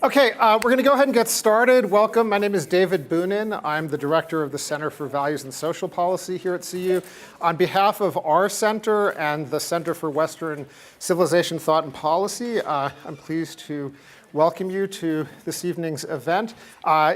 Okay, we're going to go ahead and get started. Welcome. My name is David Boonin. I'm the director of the Center for Values and Social Policy here at CU. On behalf of our center and the Center for Western Civilization, Thought, and Policy, I'm pleased to welcome you to this evening's event.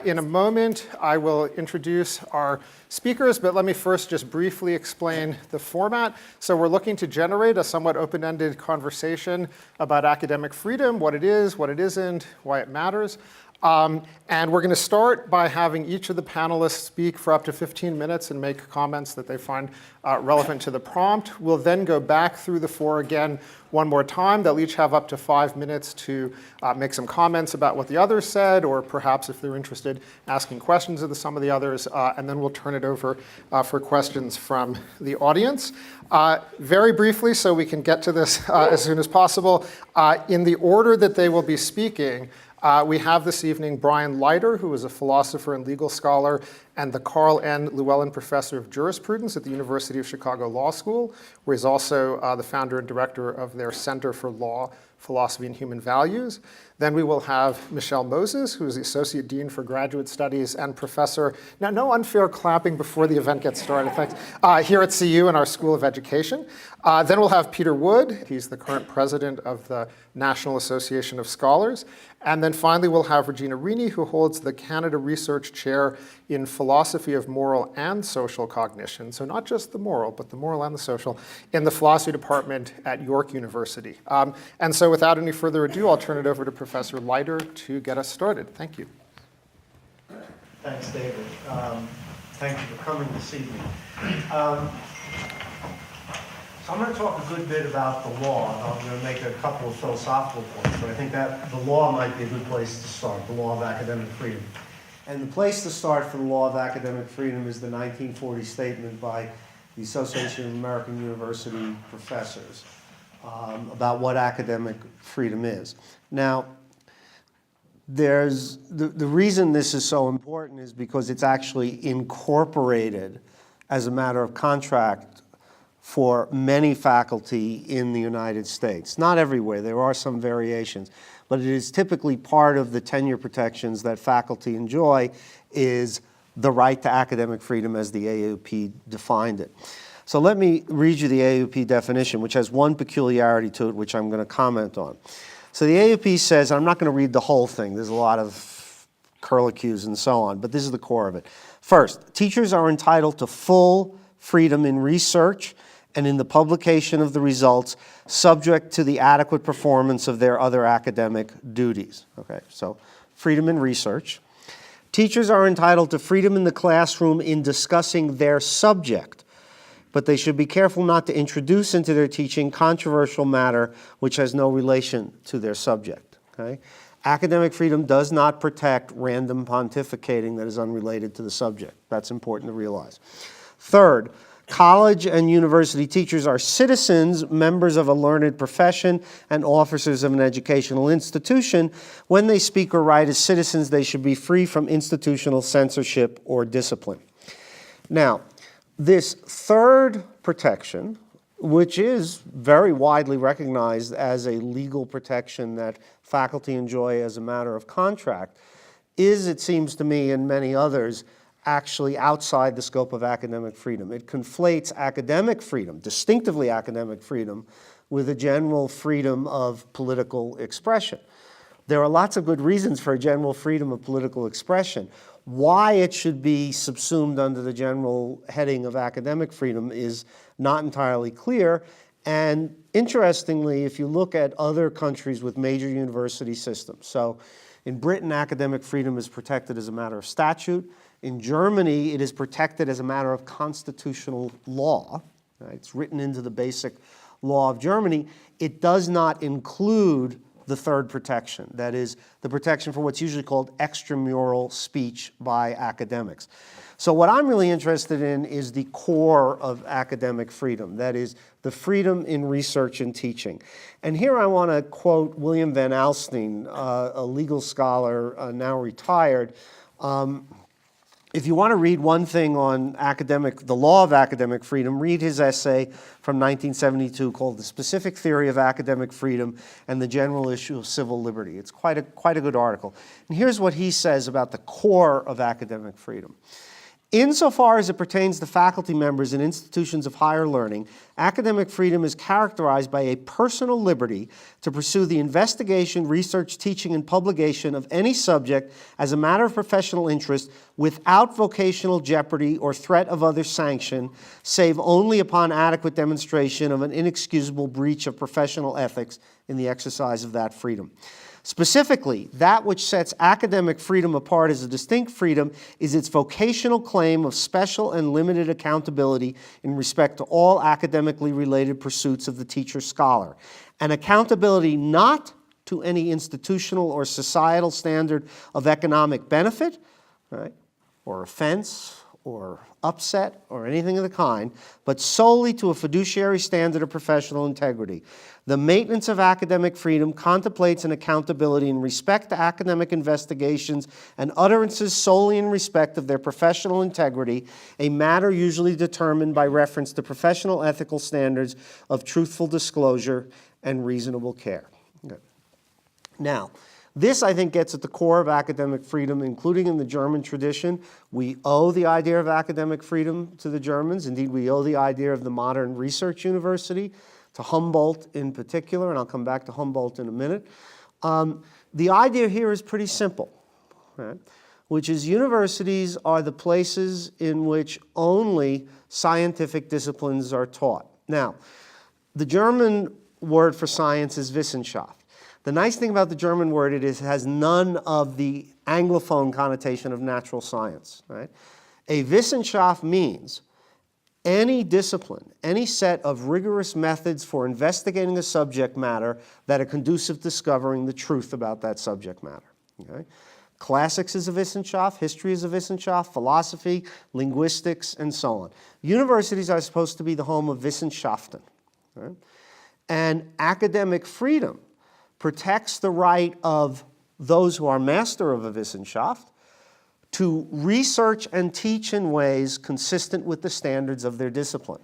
In a moment, I will introduce our speakers, but let me first just briefly explain the format. So we're looking to generate a somewhat open-ended conversation about academic freedom, what it is, what it isn't, why it matters. And we're going to start by having each of the panelists speak for up to 15 minutes and make comments that they find relevant to the prompt. We'll then go back through the four again one more time. They'll each have up to 5 minutes to make some comments about what the others said, or perhaps if they're interested, asking questions of some of the others, and then we'll turn it over for questions from the audience. Very briefly, so we can get to this as soon as possible, in the order that they will be speaking, we have this evening Brian Leiter, who is a philosopher and legal scholar and the Carl N. Llewellyn Professor of Jurisprudence at the University of Chicago Law School, where he's also the founder and director of their Center for Law, Philosophy, and Human Values. Then we will have Michele Moses, who is the Associate Dean for Graduate Studies and Professor, now no unfair clapping before the event gets started, thanks, here at CU in our School of Education. Then we'll have Peter Wood. He's the current president of the National Association of Scholars. And then finally, we'll have Regina Rini, who holds the Canada Research Chair in Philosophy of Moral and Social Cognition. So not just the moral, but the moral and the social in the philosophy department at York University. And so without any further ado, I'll turn it over to Professor Leiter to get us started. Thank you. Thanks, David. Thank you for coming this evening. So I'm going to talk a good bit about the law, and I'm going to make a couple of philosophical points, but I think that the law might be a good place to start, the law of academic freedom. And the place to start for the law of academic freedom is the 1940 statement by the Association of American University Professors about what academic freedom is. Now, there's the reason this is so important is because it's actually incorporated as a matter of contract for many faculty in the United States. Not everywhere, there are some variations, but it is typically part of the tenure protections that faculty enjoy is the right to academic freedom as the AUP defined it. So let me read you the AUP definition, which has one peculiarity to it, which I'm going to comment on. So the AUP says, I'm not going to read the whole thing, there's a lot of curlicues and so on, but this is the core of it. First, teachers are entitled to full freedom in research and in the publication of the results, subject to the adequate performance of their other academic duties. Okay, so freedom in research. Teachers are entitled to freedom in the classroom in discussing their subject, but they should be careful not to introduce into their teaching controversial matter which has no relation to their subject. Okay? Academic freedom does not protect random pontificating that is unrelated to the subject. That's important to realize. Third, college and university teachers are citizens, members of a learned profession, and officers of an educational institution. When they speak or write as citizens, they should be free from institutional censorship or discipline. Now, this third protection, which is very widely recognized as a legal protection that faculty enjoy as a matter of contract, is, it seems to me and many others, actually outside the scope of academic freedom. It conflates academic freedom, distinctively academic freedom, with a general freedom of political expression. There are lots of good reasons for a general freedom of political expression. Why it should be subsumed under the general heading of academic freedom is not entirely clear. And interestingly, if you look at other countries with major university systems, so in Britain, academic freedom is protected as a matter of statute. In Germany, it is protected as a matter of constitutional law. Right? It's written into the basic law of Germany. It does not include the third protection, that is, the protection for what's usually called extramural speech by academics. So what I'm really interested in is the core of academic freedom, that is, the freedom in research and teaching. And here I want to quote William Van Alstyne, a legal scholar now retired, if you want to read one thing on the law of academic freedom, read his essay from 1972 called The Specific Theory of Academic Freedom and the General Issue of Civil Liberty. It's quite a good article. And here's what he says about the core of academic freedom. Insofar as it pertains to faculty members in institutions of higher learning, academic freedom is characterized by a personal liberty to pursue the investigation, research, teaching, and publication of any subject as a matter of professional interest without vocational jeopardy or threat of other sanction, save only upon adequate demonstration of an inexcusable breach of professional ethics in the exercise of that freedom. Specifically, that which sets academic freedom apart as a distinct freedom is its vocational claim of special and limited accountability in respect to all academically related pursuits of the teacher-scholar, an accountability not to any institutional or societal standard of economic benefit, right, or offense, or upset, or anything of the kind, but solely to a fiduciary standard of professional integrity. The maintenance of academic freedom contemplates an accountability in respect to academic investigations and utterances solely in respect of their professional integrity, a matter usually determined by reference to professional ethical standards of truthful disclosure and reasonable care. Okay. Now, this, I think, gets at the core of academic freedom, including in the German tradition. We owe the idea of academic freedom to the Germans. Indeed, we owe the idea of the modern research university to Humboldt in particular, and I'll come back to Humboldt in a minute. The idea here is pretty simple, right? Which is universities are the places in which only scientific disciplines are taught. Now, the German word for science is Wissenschaft. The nice thing about the German word it has none of the Anglophone connotation of natural science, right? A Wissenschaft means any discipline, any set of rigorous methods for investigating a subject matter that are conducive to discovering the truth about that subject matter. Okay? Classics is a Wissenschaft, history is a Wissenschaft, philosophy, linguistics, and so on. Universities are supposed to be the home of Wissenschaften. Right? And academic freedom protects the right of those who are master of a Wissenschaft to research and teach in ways consistent with the standards of their discipline.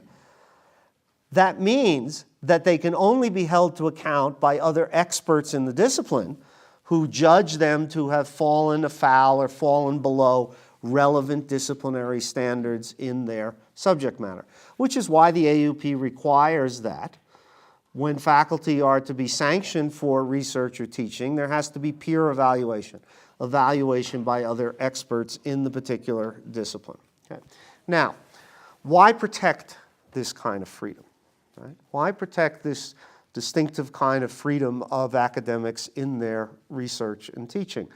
That means that they can only be held to account by other experts in the discipline who judge them to have fallen afoul or fallen below relevant disciplinary standards in their subject matter, which is why the AUP requires that when faculty are to be sanctioned for research or teaching, there has to be peer evaluation by other experts in the particular discipline. Okay. Now, why protect this kind of freedom? Right? Why protect this distinctive kind of freedom of academics in their research and teaching?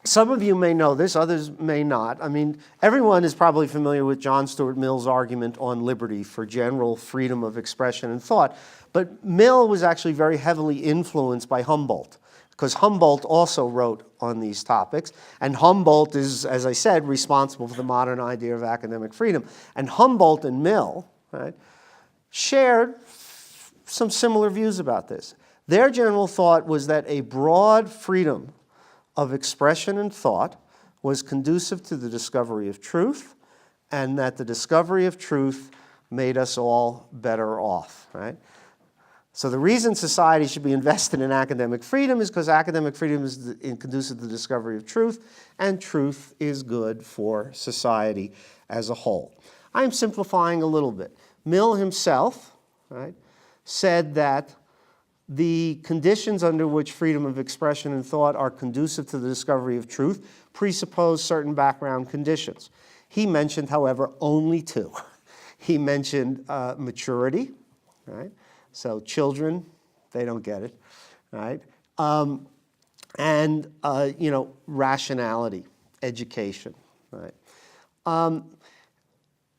Some of you may know this, others may not. I mean, everyone is probably familiar with John Stuart Mill's argument on liberty for general freedom of expression and thought, but Mill was actually very heavily influenced by Humboldt, because Humboldt also wrote on these topics, and Humboldt is, as I said, responsible for the modern idea of academic freedom. And Humboldt and Mill, right, shared some similar views about this. Their general thought was that a broad freedom of expression and thought was conducive to the discovery of truth, and that the discovery of truth made us all better off, right? So the reason society should be invested in academic freedom is because academic freedom is conducive to the discovery of truth, and truth is good for society as a whole. I'm simplifying a little bit. Mill himself, right, said that the conditions under which freedom of expression and thought are conducive to the discovery of truth presuppose certain background conditions. He mentioned, however, only two. He mentioned maturity, right? So children, they don't get it, right? And rationality, education, right?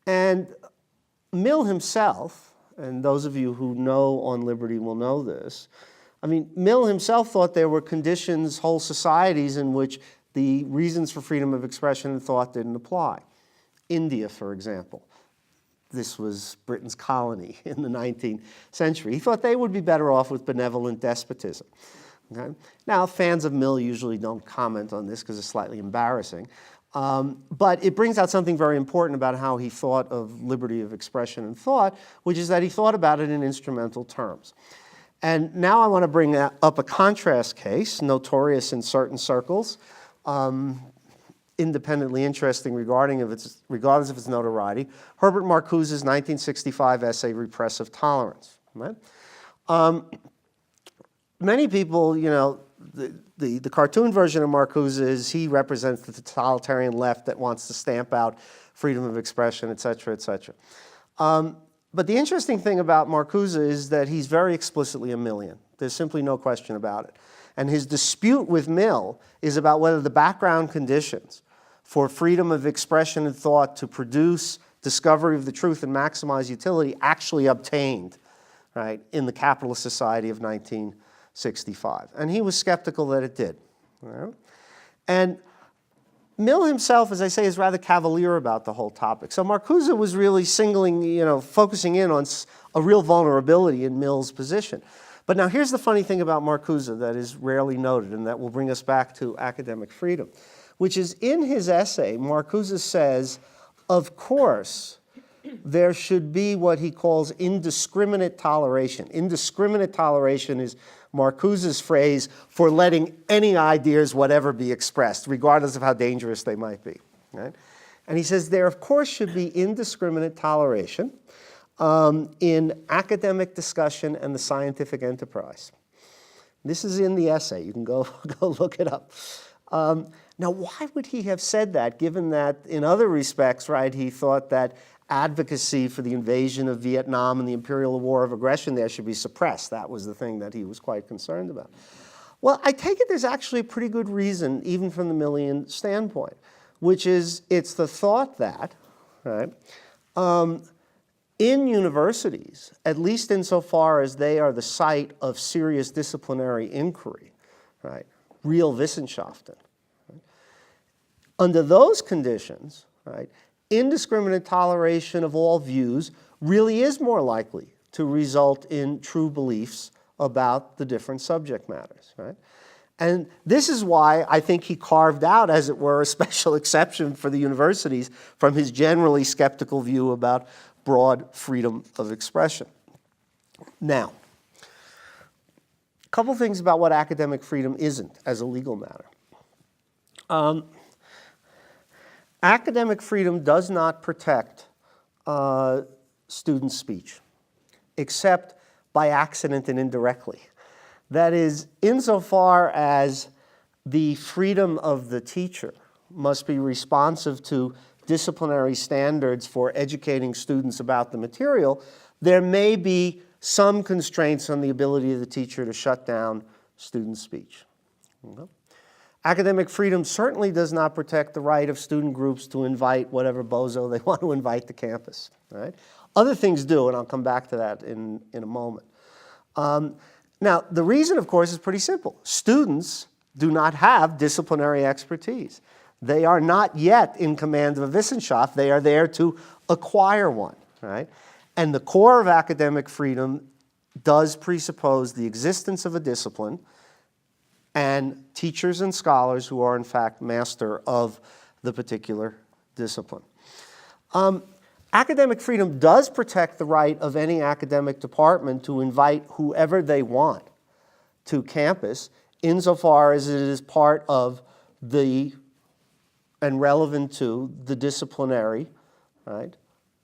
And Mill himself, and those of you who know on liberty will know this, I mean, Mill himself thought there were conditions, whole societies in which the reasons for freedom of expression and thought didn't apply. India, for example. This was Britain's colony in the 19th century. He thought they would be better off with benevolent despotism. Okay? Now, fans of Mill usually don't comment on this because it's slightly embarrassing. But it brings out something very important about how he thought of liberty of expression and thought, which is that he thought about it in instrumental terms. And now I want to bring up a contrast case, notorious in certain circles, independently interesting regardless of its notoriety, Herbert Marcuse's 1965 essay, Repressive Tolerance. Right? Many people, the cartoon version of Marcuse is he represents the totalitarian left that wants to stamp out freedom of expression, et cetera, et cetera. But the interesting thing about Marcuse is that he's very explicitly a Millian. There's simply no question about it. And his dispute with Mill is about whether the background conditions for freedom of expression and thought to produce discovery of the truth and maximize utility actually obtained, right, in the capitalist society of 1965. And he was skeptical that it did. Right? And Mill himself, as I say, is rather cavalier about the whole topic. So Marcuse was really focusing in on a real vulnerability in Mill's position. But now here's the funny thing about Marcuse that is rarely noted and that will bring us back to academic freedom, which is in his essay, Marcuse says, of course, there should be what he calls indiscriminate toleration. Indiscriminate toleration is Marcuse's phrase for letting any ideas whatever be expressed, regardless of how dangerous they might be. Right? And he says there, of course, should be indiscriminate toleration in academic discussion and the scientific enterprise. This is in the essay. You can go look it up. Now, why would he have said that, given that in other respects, right, he thought that advocacy for the invasion of Vietnam and the imperial war of aggression there should be suppressed? That was the thing that he was quite concerned about. Well, I take it there's actually a pretty good reason, even from the Millian standpoint, which is it's the thought that, right, in universities, at least insofar as they are the site of serious disciplinary inquiry, right, real Wissenschaften, right, under those conditions, right, indiscriminate toleration of all views really is more likely to result in true beliefs about the different subject matters, right? And this is why I think he carved out, as it were, a special exception for the universities from his generally skeptical view about broad freedom of expression. Now, a couple things about what academic freedom isn't as a legal matter. Academic freedom does not protect student speech, except by accident and indirectly. That is, insofar as the freedom of the teacher must be responsive to disciplinary standards for educating students about the material, there may be some constraints on the ability of the teacher to shut down student speech. Okay? Academic freedom certainly does not protect the right of student groups to invite whatever bozo they want to invite to campus. Right? Other things do, and I'll come back to that in a moment. Now, the reason, of course, is pretty simple. Students do not have disciplinary expertise. They are not yet in command of a Wissenschaft. They are there to acquire one. Right? And the core of academic freedom does presuppose the existence of a discipline and teachers and scholars who are, in fact, master of the particular discipline. Academic freedom does protect the right of any academic department to invite whoever they want to campus, insofar as it is part of the, and relevant to, the disciplinary, right,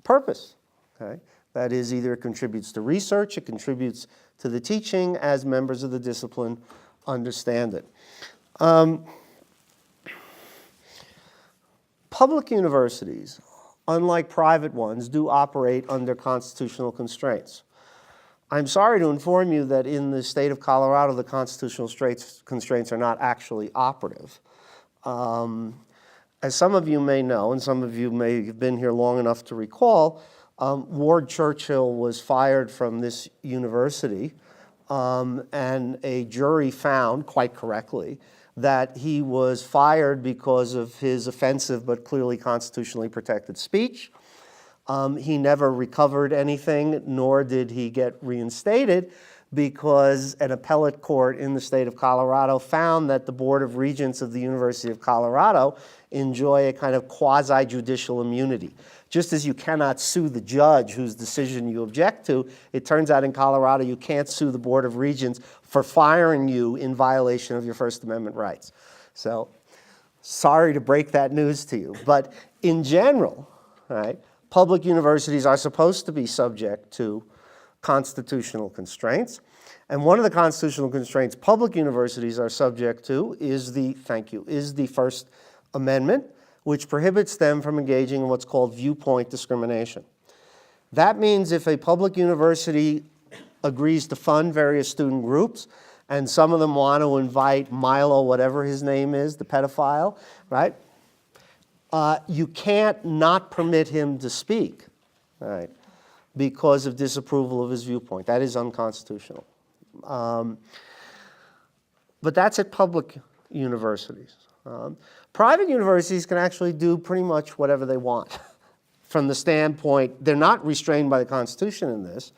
purpose. Okay? That is, either it contributes to research, it contributes to the teaching as members of the discipline understand it. Public universities, unlike private ones, do operate under constitutional constraints. I'm sorry to inform you that in the state of Colorado, the constitutional constraints are not actually operative. As some of you may know, and some of you may have been here long enough to recall, Ward Churchill was fired from this university, and a jury found, quite correctly, that he was fired because of his offensive but clearly constitutionally protected speech. He never recovered anything, nor did he get reinstated, because an appellate court in the state of Colorado found that the Board of Regents of the University of Colorado enjoy a kind of quasi-judicial immunity. Just as you cannot sue the judge whose decision you object to, it turns out in Colorado you can't sue the Board of Regents for firing you in violation of your First Amendment rights. So, sorry to break that news to you, but in general, right, public universities are supposed to be subject to constitutional constraints. And one of the constitutional constraints public universities are subject to is the First Amendment, which prohibits them from engaging in what's called viewpoint discrimination. That means if a public university agrees to fund various student groups, and some of them want to invite Milo, whatever his name is, the pedophile, right? You can't not permit him to speak, right, because of disapproval of his viewpoint. That is unconstitutional. But that's at public universities. Private universities can actually do pretty much whatever they want from the standpoint, they're not restrained by the Constitution in this.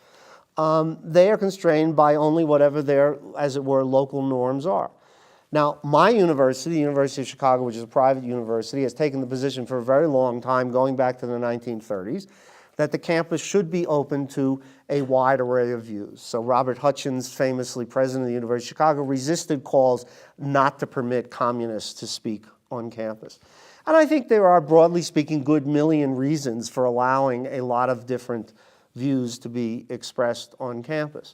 They are constrained by only whatever their, as it were, local norms are. Now, my university, the University of Chicago, which is a private university, has taken the position for a very long time, going back to the 1930s, that the campus should be open to a wide array of views. So Robert Hutchins, famously president of the University of Chicago, resisted calls not to permit communists to speak on campus. And I think there are, broadly speaking, good million reasons for allowing a lot of different views to be expressed on campus.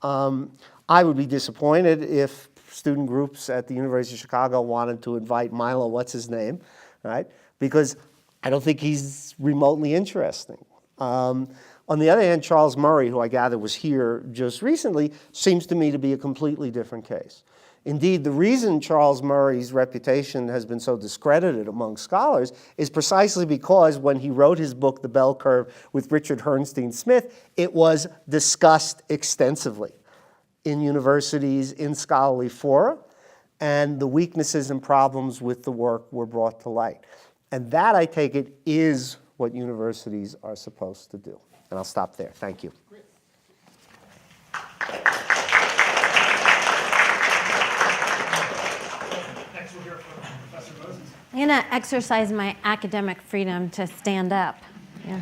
I would be disappointed if student groups at the University of Chicago wanted to invite Milo, what's his name, right? Because I don't think he's remotely interesting. On the other hand, Charles Murray, who I gather was here just recently, seems to me to be a completely different case. Indeed, the reason Charles Murray's reputation has been so discredited among scholars is precisely because when he wrote his book, The Bell Curve, with Richard Herrnstein Smith, it was discussed extensively in universities, in scholarly fora, and the weaknesses and problems with the work were brought to light. And that, I take it, is what universities are supposed to do. And I'll stop there. Thank you. Great. Next we'll hear from Professor Moses. I'm going to exercise my academic freedom to stand up. Yeah.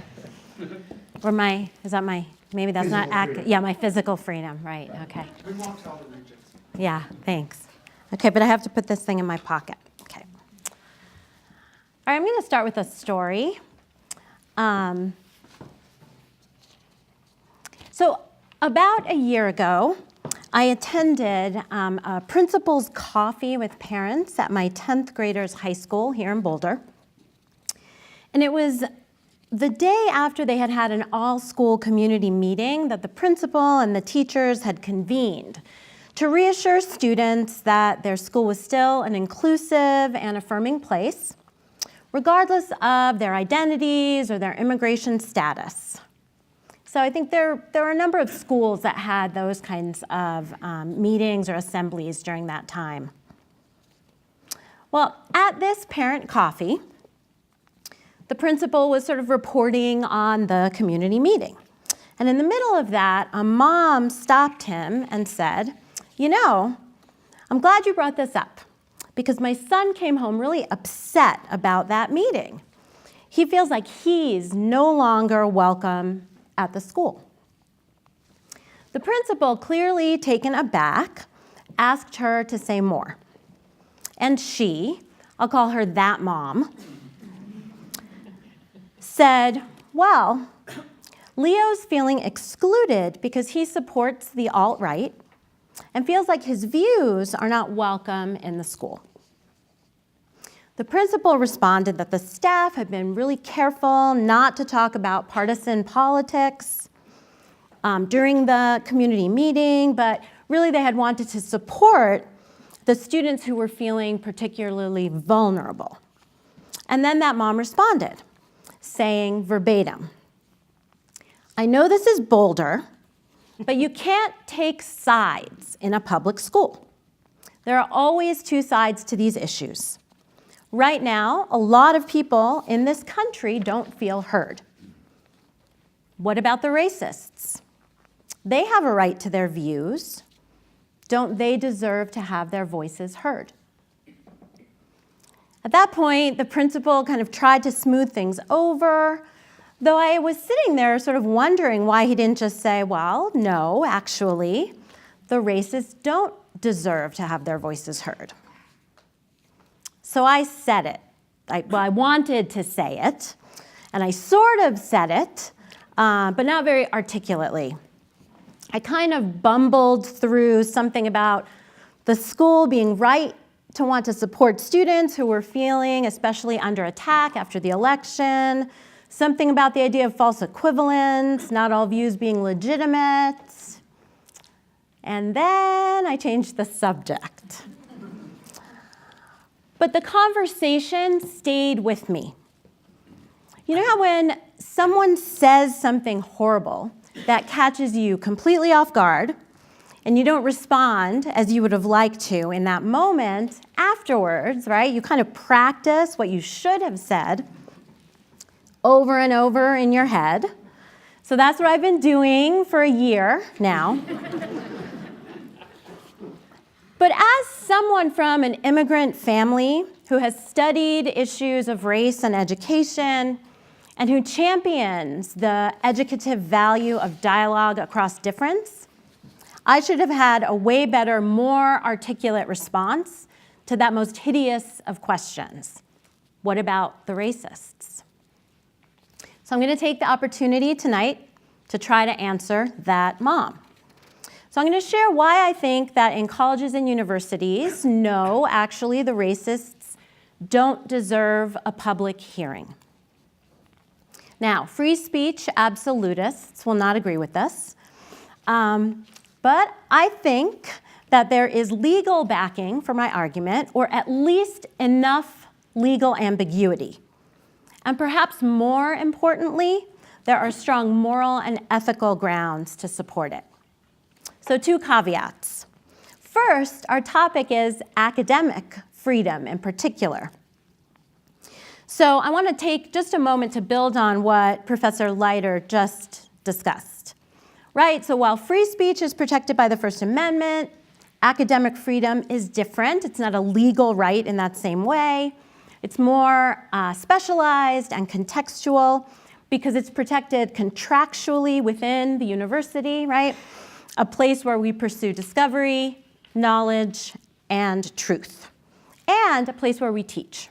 Or my, is that my, maybe that's Physical not, freedom. yeah, my physical freedom, right, okay. We won't tell the regents. Yeah, thanks. Okay, but I have to put this thing in my pocket. Okay. All right, I'm going to start with a story. So about a year ago, I attended a principal's coffee with parents at my 10th graders high school here in Boulder. And it was the day after they had had an all-school community meeting that the principal and the teachers had convened to reassure students that their school was still an inclusive and affirming place, regardless of their identities or their immigration status. So I think there are a number of schools that had those kinds of meetings or assemblies during that time. Well, at this parent coffee, the principal was sort of reporting on the community meeting. And in the middle of that, a mom stopped him and said, "You know, I'm glad you brought this up because my son came home really upset about that meeting. He feels like he's no longer welcome at the school." The principal, clearly taken aback, asked her to say more. And she, I'll call her that mom, said, "Well, Leo's feeling excluded because he supports the alt-right and feels like his views are not welcome in the school." The principal responded that the staff had been really careful not to talk about partisan politics during the community meeting, but really they had wanted to support the students who were feeling particularly vulnerable. And then that mom responded, saying verbatim, "I know this is Boulder, but you can't take sides in a public school. There are always two sides to these issues. Right now, a lot of people in this country don't feel heard. What about the racists? They have a right to their views. Don't they deserve to have their voices heard? At that point, the principal kind of tried to smooth things over, though I was sitting there sort of wondering why he didn't just say, well, no, actually, the racists don't deserve to have their voices heard. So I said it. I wanted to say it, and I sort of said it, but not very articulately. I kind of bumbled through something about the school being right to want to support students who were feeling especially under attack after the election, something about the idea of false equivalence, not all views being legitimate. And then I changed the subject. But the conversation stayed with me. You know how when someone says something horrible that catches you completely off guard, and you don't respond as you would have liked to in that moment, afterwards, right, you kind of practice what you should have said over and over in your head. So that's what I've been doing for a year now. But as someone from an immigrant family who has studied issues of race and education, and who champions the educative value of dialogue across difference, I should have had a way better, more articulate response to that most hideous of questions. What about the racists? So I'm going to take the opportunity tonight to try to answer that mom. So I'm going to share why I think that in colleges and universities, no, actually the racists don't deserve a public hearing. Now, free speech absolutists will not agree with this, but I think that there is legal backing for my argument, or at least enough legal ambiguity. And perhaps more importantly, there are strong moral and ethical grounds to support it. So 2 caveats. First, our topic is academic freedom in particular. So I want to take just a moment to build on what Professor Leiter just discussed. Right, so while free speech is protected by the First Amendment, academic freedom is different. It's not a legal right in that same way. It's more specialized and contextual because it's protected contractually within the university, right? A place where we pursue discovery, knowledge, and truth, and a place where we teach.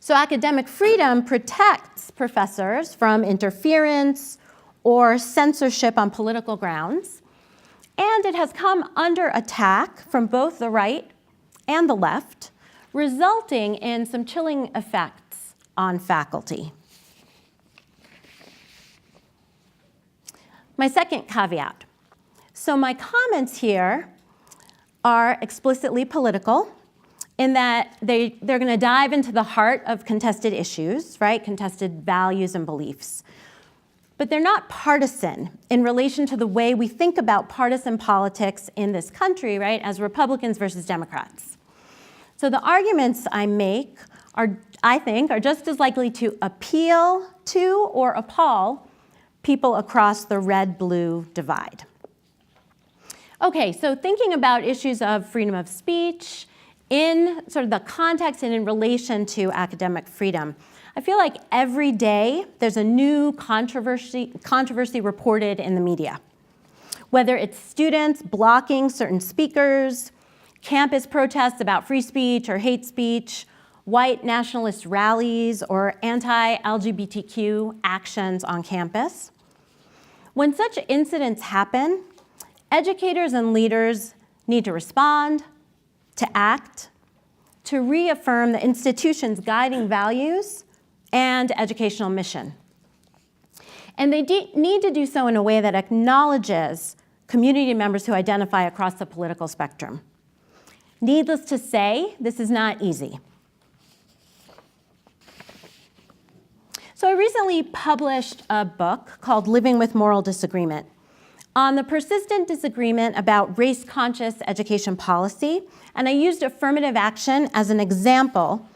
So academic freedom protects professors from interference or censorship on political grounds, and it has come under attack from both the right and the left, resulting in some chilling effects on faculty. My second caveat. So my comments here are explicitly political in that they're going to dive into the heart of contested issues, right? Contested values and beliefs. But they're not partisan in relation to the way we think about partisan politics in this country, right, as Republicans versus Democrats. So the arguments I make I think, are just as likely to appeal to or appall people across the red-blue divide. Okay, so thinking about issues of freedom of speech in sort of the context and in relation to academic freedom, I feel like every day there's a new controversy reported in the media. Whether it's students blocking certain speakers, campus protests about free speech or hate speech, white nationalist rallies, or anti-LGBTQ actions on campus. When such incidents happen, educators and leaders need to respond, to act, to reaffirm the institution's guiding values and educational mission. And they need to do so in a way that acknowledges community members who identify across the political spectrum. Needless to say, this is not easy. So I recently published a book called Living with Moral Disagreement on the persistent disagreement about race-conscious education policy, and I used affirmative action as an example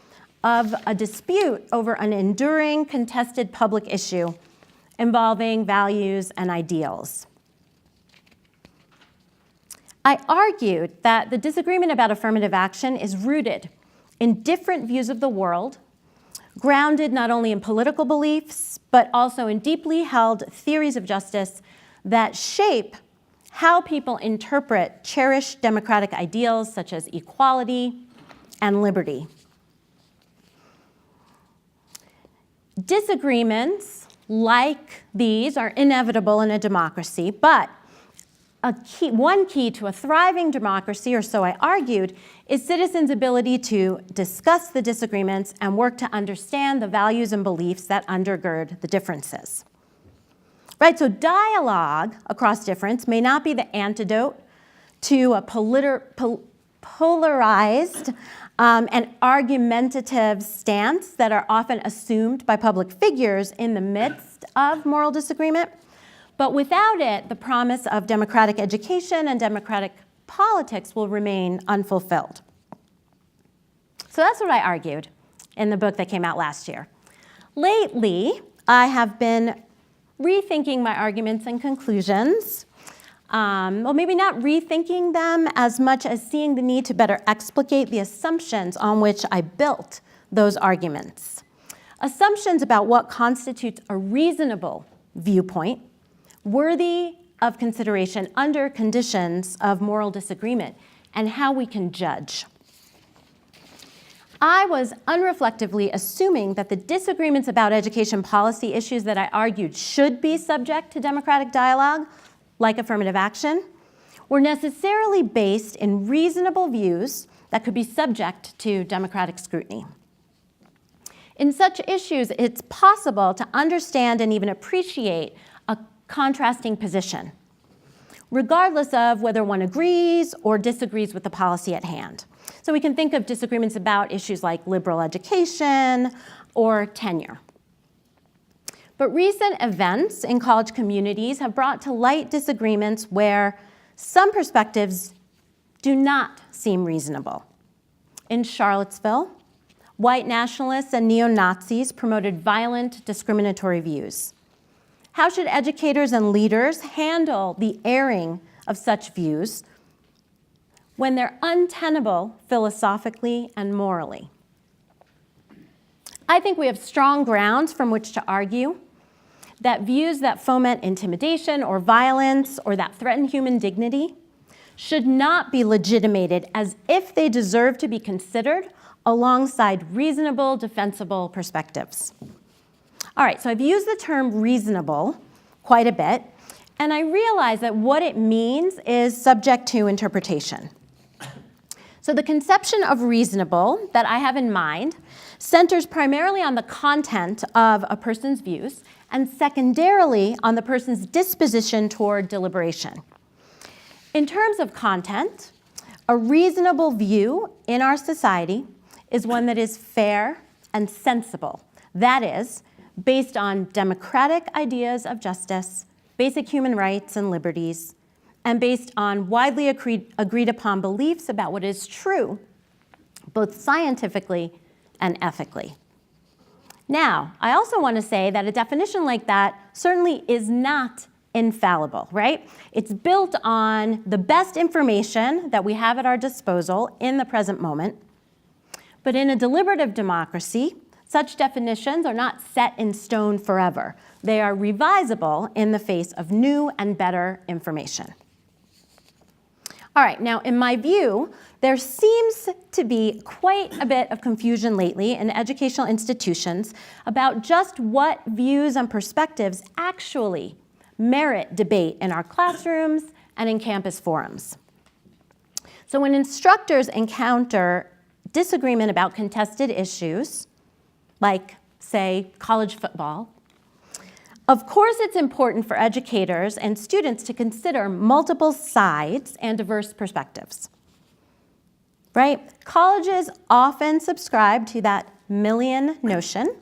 of a dispute over an enduring contested public issue involving values and ideals. I argued that the disagreement about affirmative action is rooted in different views of the world, grounded not only in political beliefs, but also in deeply held theories of justice that shape how people interpret cherished democratic ideals such as equality and liberty. Disagreements like these are inevitable in a democracy, but one key to a thriving democracy, or so I argued, is citizens' ability to discuss the disagreements and work to understand the values and beliefs that undergird the differences. Right, so dialogue across difference may not be the antidote to a polarized and argumentative stance that are often assumed by public figures in the midst of moral disagreement. But without it, the promise of democratic education and democratic politics will remain unfulfilled. So that's what I argued in the book that came out last year. Lately, I have been rethinking my arguments and conclusions. Well, maybe not rethinking them as much as seeing the need to better explicate the assumptions on which I built those arguments. Assumptions about what constitutes a reasonable viewpoint, worthy of consideration under conditions of moral disagreement, and how we can judge. I was unreflectively assuming that the disagreements about education policy issues that I argued should be subject to democratic dialogue, like affirmative action, were necessarily based in reasonable views that could be subject to democratic scrutiny. In such issues, it's possible to understand and even appreciate a contrasting position, regardless of whether one agrees or disagrees with the policy at hand. So we can think of disagreements about issues like liberal education or tenure. But recent events in college communities have brought to light disagreements where some perspectives do not seem reasonable. In Charlottesville, white nationalists and neo-Nazis promoted violent, discriminatory views. How should educators and leaders handle the airing of such views when they're untenable philosophically and morally? I think we have strong grounds from which to argue that views that foment intimidation or violence or that threaten human dignity should not be legitimated as if they deserve to be considered alongside reasonable, defensible perspectives. All right, so I've used the term reasonable quite a bit, and I realize that what it means is subject to interpretation. So the conception of reasonable that I have in mind centers primarily on the content of a person's views and secondarily on the person's disposition toward deliberation. In terms of content, a reasonable view in our society is one that is fair and sensible. That is, based on democratic ideas of justice, basic human rights and liberties, and based on widely agreed upon beliefs about what is true, both scientifically and ethically. Now, I also want to say that a definition like that certainly is not infallible, right? It's built on the best information that we have at our disposal in the present moment. But in a deliberative democracy, such definitions are not set in stone forever. They are revisable in the face of new and better information. All right, now in my view, there seems to be quite a bit of confusion lately in educational institutions about just what views and perspectives actually merit debate in our classrooms and in campus forums. So when instructors encounter disagreement about contested issues, like, say, college football, of course it's important for educators and students to consider multiple sides and diverse perspectives, right? Colleges often subscribe to that Millian notion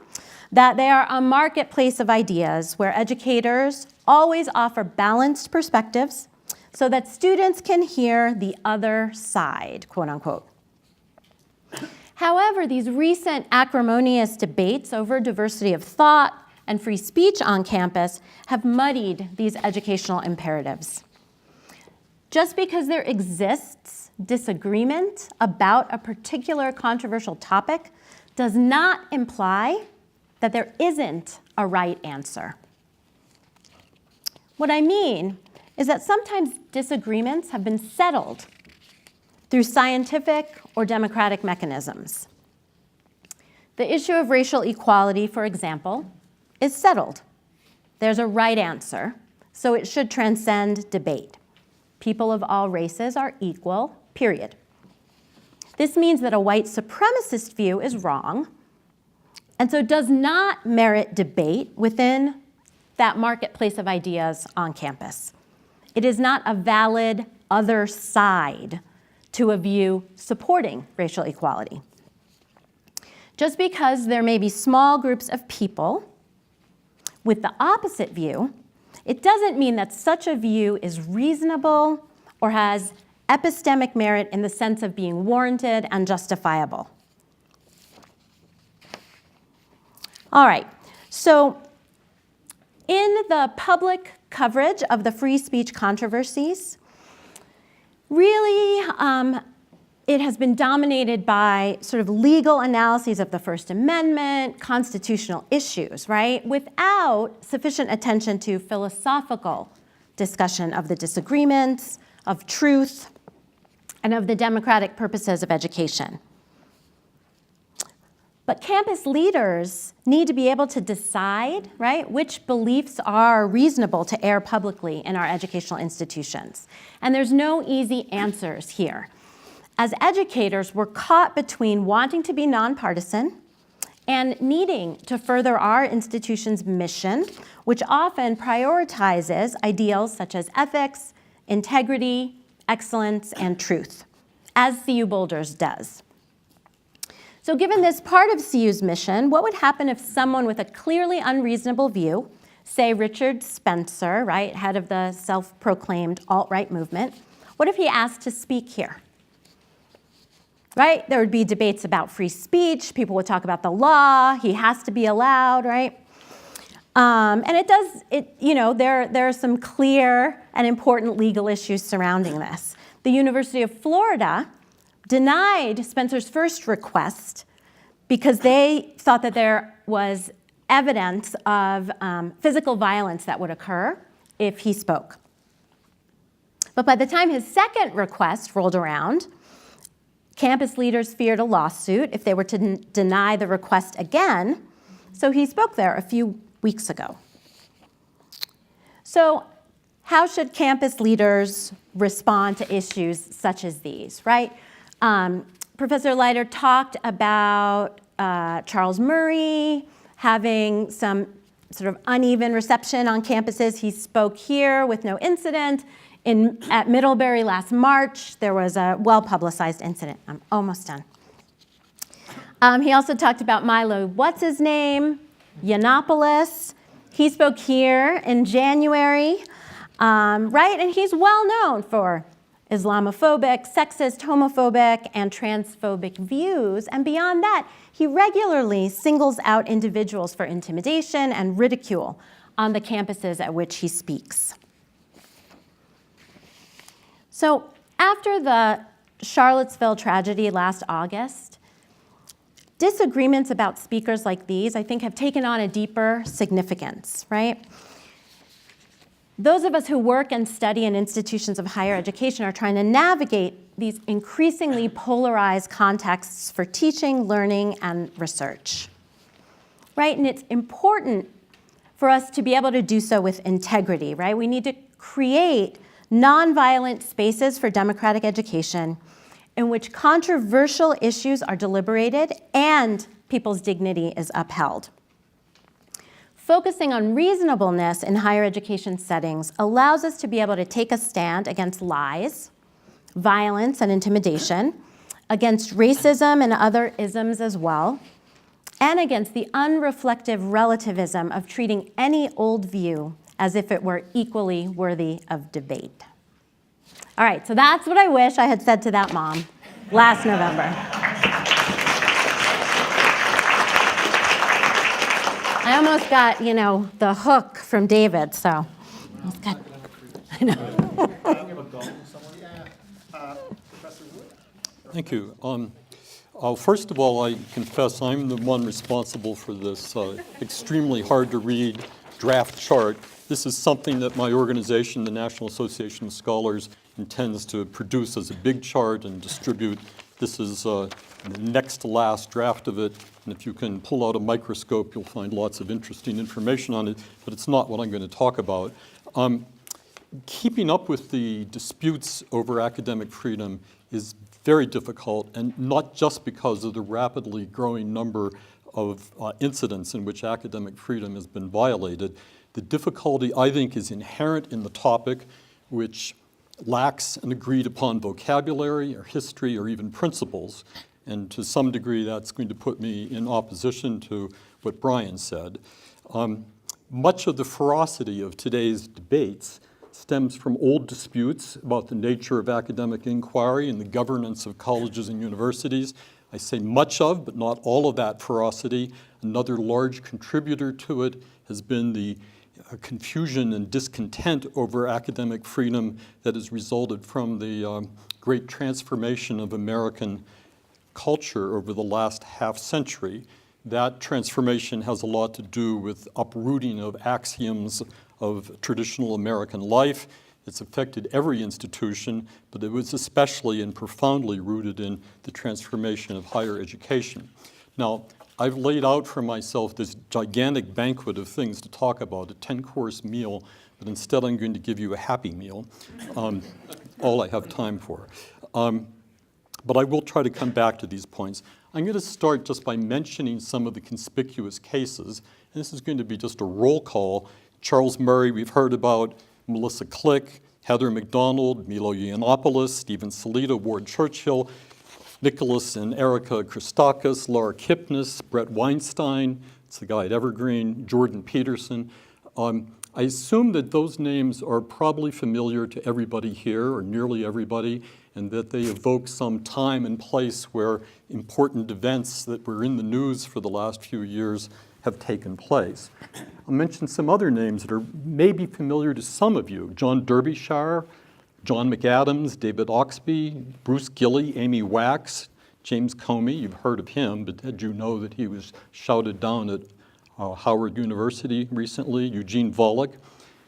that they are a marketplace of ideas where educators always offer balanced perspectives so that students can hear the other side, quote unquote. However, these recent acrimonious debates over diversity of thought and free speech on campus have muddied these educational imperatives. Just because there exists disagreement about a particular controversial topic does not imply that there isn't a right answer. What I mean is that sometimes disagreements have been settled through scientific or democratic mechanisms. The issue of racial equality, for example, is settled. There's a right answer, so it should transcend debate. People of all races are equal, period. This means that a white supremacist view is wrong, and so does not merit debate within that marketplace of ideas on campus. It is not a valid other side to a view supporting racial equality. Just because there may be small groups of people with the opposite view, it doesn't mean that such a view is reasonable or has epistemic merit in the sense of being warranted and justifiable. All right, so in the public coverage of the free speech controversies, really, it has been dominated by sort of legal analyses of the First Amendment, constitutional issues, right? Without sufficient attention to philosophical discussion of the disagreements, of truth, and of the democratic purposes of education. But campus leaders need to be able to decide, right, which beliefs are reasonable to air publicly in our educational institutions. And there's no easy answers here. As educators, we're caught between wanting to be nonpartisan and needing to further our institution's mission, which often prioritizes ideals such as ethics, integrity, excellence, and truth, as CU Boulder's does. So given this part of CU's mission, what would happen if someone with a clearly unreasonable view, say Richard Spencer, right, head of the self-proclaimed alt-right movement, what if he asked to speak here? Right? There would be debates about free speech. People would talk about the law. He has to be allowed, right? And there are some clear and important legal issues surrounding this. The University of Florida denied Spencer's first request because they thought that there was evidence of physical violence that would occur if he spoke. But by the time his second request rolled around, campus leaders feared a lawsuit if they were to deny the request again, so he spoke there a few weeks ago. So how should campus leaders respond to issues such as these, right? Professor Leiter talked about Charles Murray having some sort of uneven reception on campuses. He spoke here with no incident. At Middlebury last March, there was a well-publicized incident. I'm almost done. He also talked about Milo, what's-his-name, Yiannopoulos. He spoke here in January, right? And he's well known for Islamophobic, sexist, homophobic, and transphobic views. And beyond that, he regularly singles out individuals for intimidation and ridicule on the campuses at which he speaks. So after the Charlottesville tragedy last August, disagreements about speakers like these, I think, have taken on a deeper significance, right? Those of us who work and study in institutions of higher education are trying to navigate these increasingly polarized contexts for teaching, learning, and research, right? And it's important for us to be able to do so with integrity, right? We need to create nonviolent spaces for democratic education in which controversial issues are deliberated and people's dignity is upheld. Focusing on reasonableness in higher education settings allows us to be able to take a stand against lies, violence, and intimidation, against racism and other isms as well, and against the unreflective relativism of treating any old view as if it were equally worthy of debate. All right, so that's what I wish I had said to that mom last November. I almost got, the hook from David, so that was good. I know. Professor Wood. Thank you. First of all, I confess I'm the one responsible for this extremely hard to read draft chart. This is something that my organization, the National Association of Scholars, intends to produce as a big chart and distribute. This is the next to last draft of it, and if you can pull out a microscope, you'll find lots of interesting information on it, but it's not what I'm going to talk about. Keeping up with the disputes over academic freedom is very difficult, and not just because of the rapidly growing number of incidents in which academic freedom has been violated. The difficulty, I think, is inherent in the topic, which lacks an agreed upon vocabulary or history or even principles. And to some degree, that's going to put me in opposition to what Brian said. Much of the ferocity of today's debates stems from old disputes about the nature of academic inquiry and the governance of colleges and universities. I say much of, but not all of that ferocity. Another large contributor to it has been the confusion and discontent over academic freedom that has resulted from the great transformation of American culture over the last half century. That transformation has a lot to do with uprooting of axioms of traditional American life. It's affected every institution, but it was especially and profoundly rooted in the transformation of higher education. Now, I've laid out for myself this gigantic banquet of things to talk about, a 10-course meal, but instead I'm going to give you a happy meal, all I have time for. But I will try to come back to these points. I'm going to start just by mentioning some of the conspicuous cases. And this is going to be just a roll call. Charles Murray, we've heard about, Melissa Click, Heather McDonald, Milo Yiannopoulos, Stephen Salita, Ward Churchill, Nicholas and Erica Christakis, Laura Kipnis, Brett Weinstein, it's the guy at Evergreen, Jordan Peterson. I assume that those names are probably familiar to everybody here, or nearly everybody, and that they evoke some time and place where important events that were in the news for the last few years have taken place. I'll mention some other names that are maybe familiar to some of you. John Derbyshire, John McAdams, David Oxby, Bruce Gilley, Amy Wax, James Comey, you've heard of him, but did you know that he was shouted down at Howard University recently? Eugene Volokh.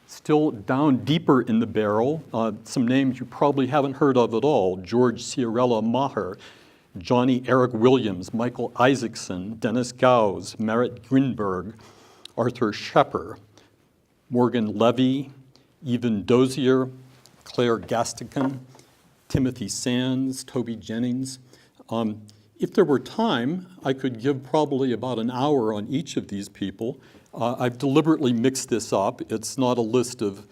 Still down deeper in the barrel, some names you probably haven't heard of at all. George Ciarella Maher, Johnny Eric Williams, Michael Isaacson, Dennis Gauss, Merritt Greenberg, Arthur Shepper, Morgan Levy, Evan Dozier, Claire Gastigan, Timothy Sands, Toby Jennings. If there were time, I could give probably about an hour on each of these people. I've deliberately mixed this up. It's not a list of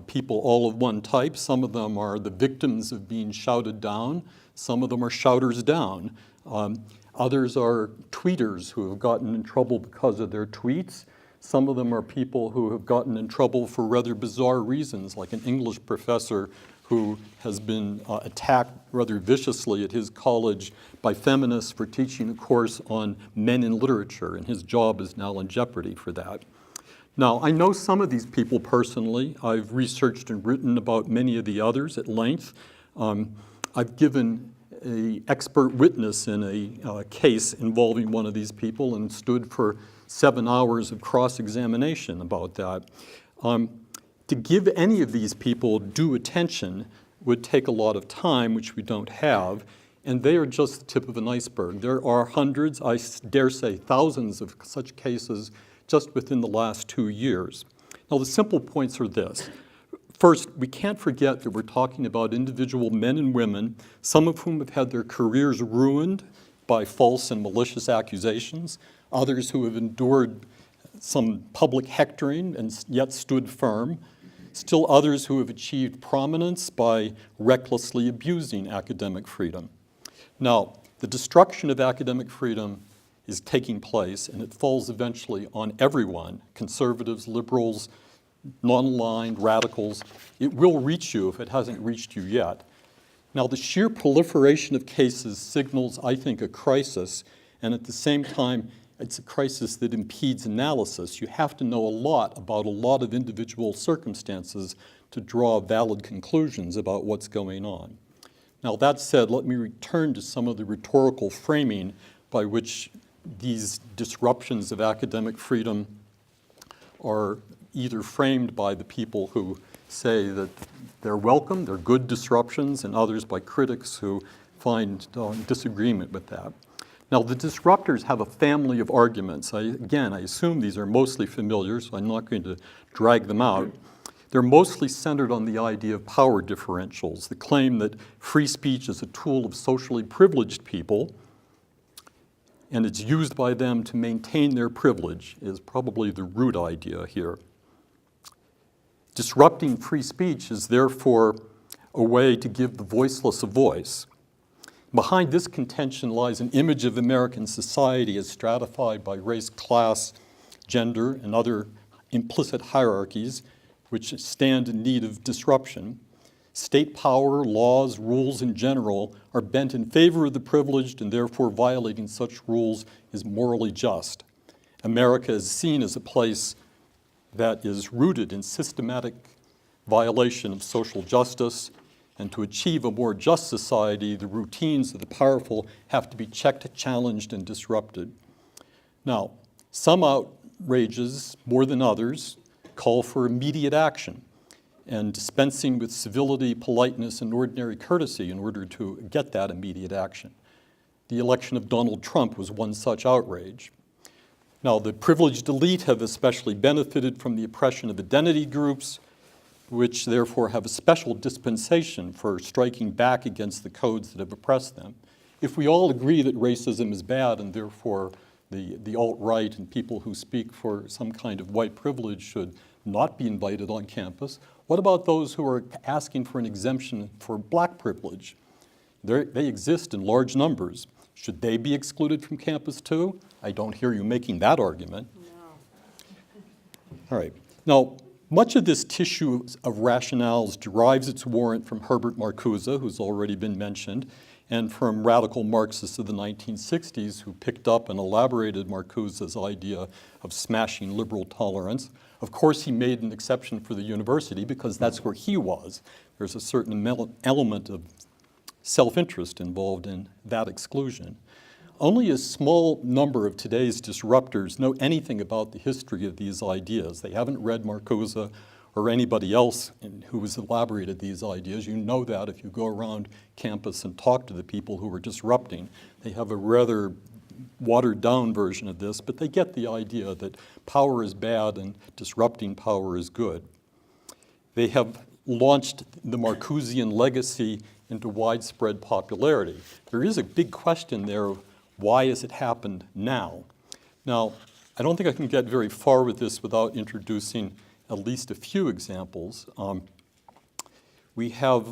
people all of one type. Some of them are the victims of being shouted down. Some of them are shouters down. Others are tweeters who have gotten in trouble because of their tweets. Some of them are people who have gotten in trouble for rather bizarre reasons, like an English professor who has been attacked rather viciously at his college by feminists for teaching a course on men in literature, and his job is now in jeopardy for that. Now, I know some of these people personally. I've researched and written about many of the others at length. I've given an expert witness in a case involving one of these people and stood for 7 hours of cross-examination about that. To give any of these people due attention would take a lot of time, which we don't have, and they are just the tip of an iceberg. There are hundreds, I dare say thousands of such cases just within the last 2 years. Now, the simple points are this. First, we can't forget that we're talking about individual men and women, some of whom have had their careers ruined by false and malicious accusations, others who have endured some public hectoring and yet stood firm, still others who have achieved prominence by recklessly abusing academic freedom. Now, the destruction of academic freedom is taking place, and it falls eventually on everyone, conservatives, liberals, non-aligned, radicals. It will reach you if it hasn't reached you yet. Now, the sheer proliferation of cases signals, I think, a crisis, and at the same time, it's a crisis that impedes analysis. You have to know a lot about a lot of individual circumstances to draw valid conclusions about what's going on. Now that said, let me return to some of the rhetorical framing by which these disruptions of academic freedom are either framed by the people who say that they're welcome, they're good disruptions, and others by critics who find disagreement with that. Now, the disruptors have a family of arguments. Again, I assume these are mostly familiar, so I'm not going to drag them out. They're mostly centered on the idea of power differentials, the claim that free speech is a tool of socially privileged people, and it's used by them to maintain their privilege is probably the root idea here. Disrupting free speech is therefore a way to give the voiceless a voice. Behind this contention lies an image of American society as stratified by race, class, gender, and other implicit hierarchies which stand in need of disruption. State power, laws, rules in general are bent in favor of the privileged, and therefore violating such rules is morally just. America is seen as a place that is rooted in systematic violation of social justice, and to achieve a more just society, the routines of the powerful have to be checked, challenged, and disrupted. Now, some outrages, more than others, call for immediate action and dispensing with civility, politeness, and ordinary courtesy in order to get that immediate action. The election of Donald Trump was one such outrage. Now, the privileged elite have especially benefited from the oppression of identity groups, which therefore have a special dispensation for striking back against the codes that have oppressed them. If we all agree that racism is bad and therefore the alt-right and people who speak for some kind of white privilege should not be invited on campus, what about those who are asking for an exemption for black privilege? They exist in large numbers. Should they be excluded from campus too? I don't hear you making that argument. No. All right. Now, much of this tissue of rationales derives its warrant from Herbert Marcuse, who's already been mentioned, and from radical Marxists of the 1960s who picked up and elaborated Marcuse's idea of smashing liberal tolerance. Of course, he made an exception for the university because that's where he was. There's a certain element of self-interest involved in that exclusion. Only a small number of today's disruptors know anything about the history of these ideas. They haven't read Marcuse or anybody else who has elaborated these ideas. You know that if you go around campus and talk to the people who are disrupting. They have a rather watered down version of this, but they get the idea that power is bad and disrupting power is good. They have launched the Marcusean legacy into widespread popularity. There is a big question there of why has it happened now? Now, I don't think I can get very far with this without introducing at least a few examples. We have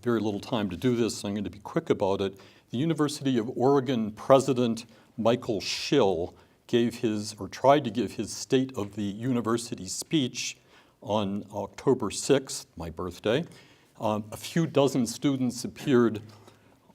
very little time to do this, so I'm going to be quick about it. The University of Oregon president Michael Schill tried to give his State of the University speech on October 6th, my birthday. A few dozen students appeared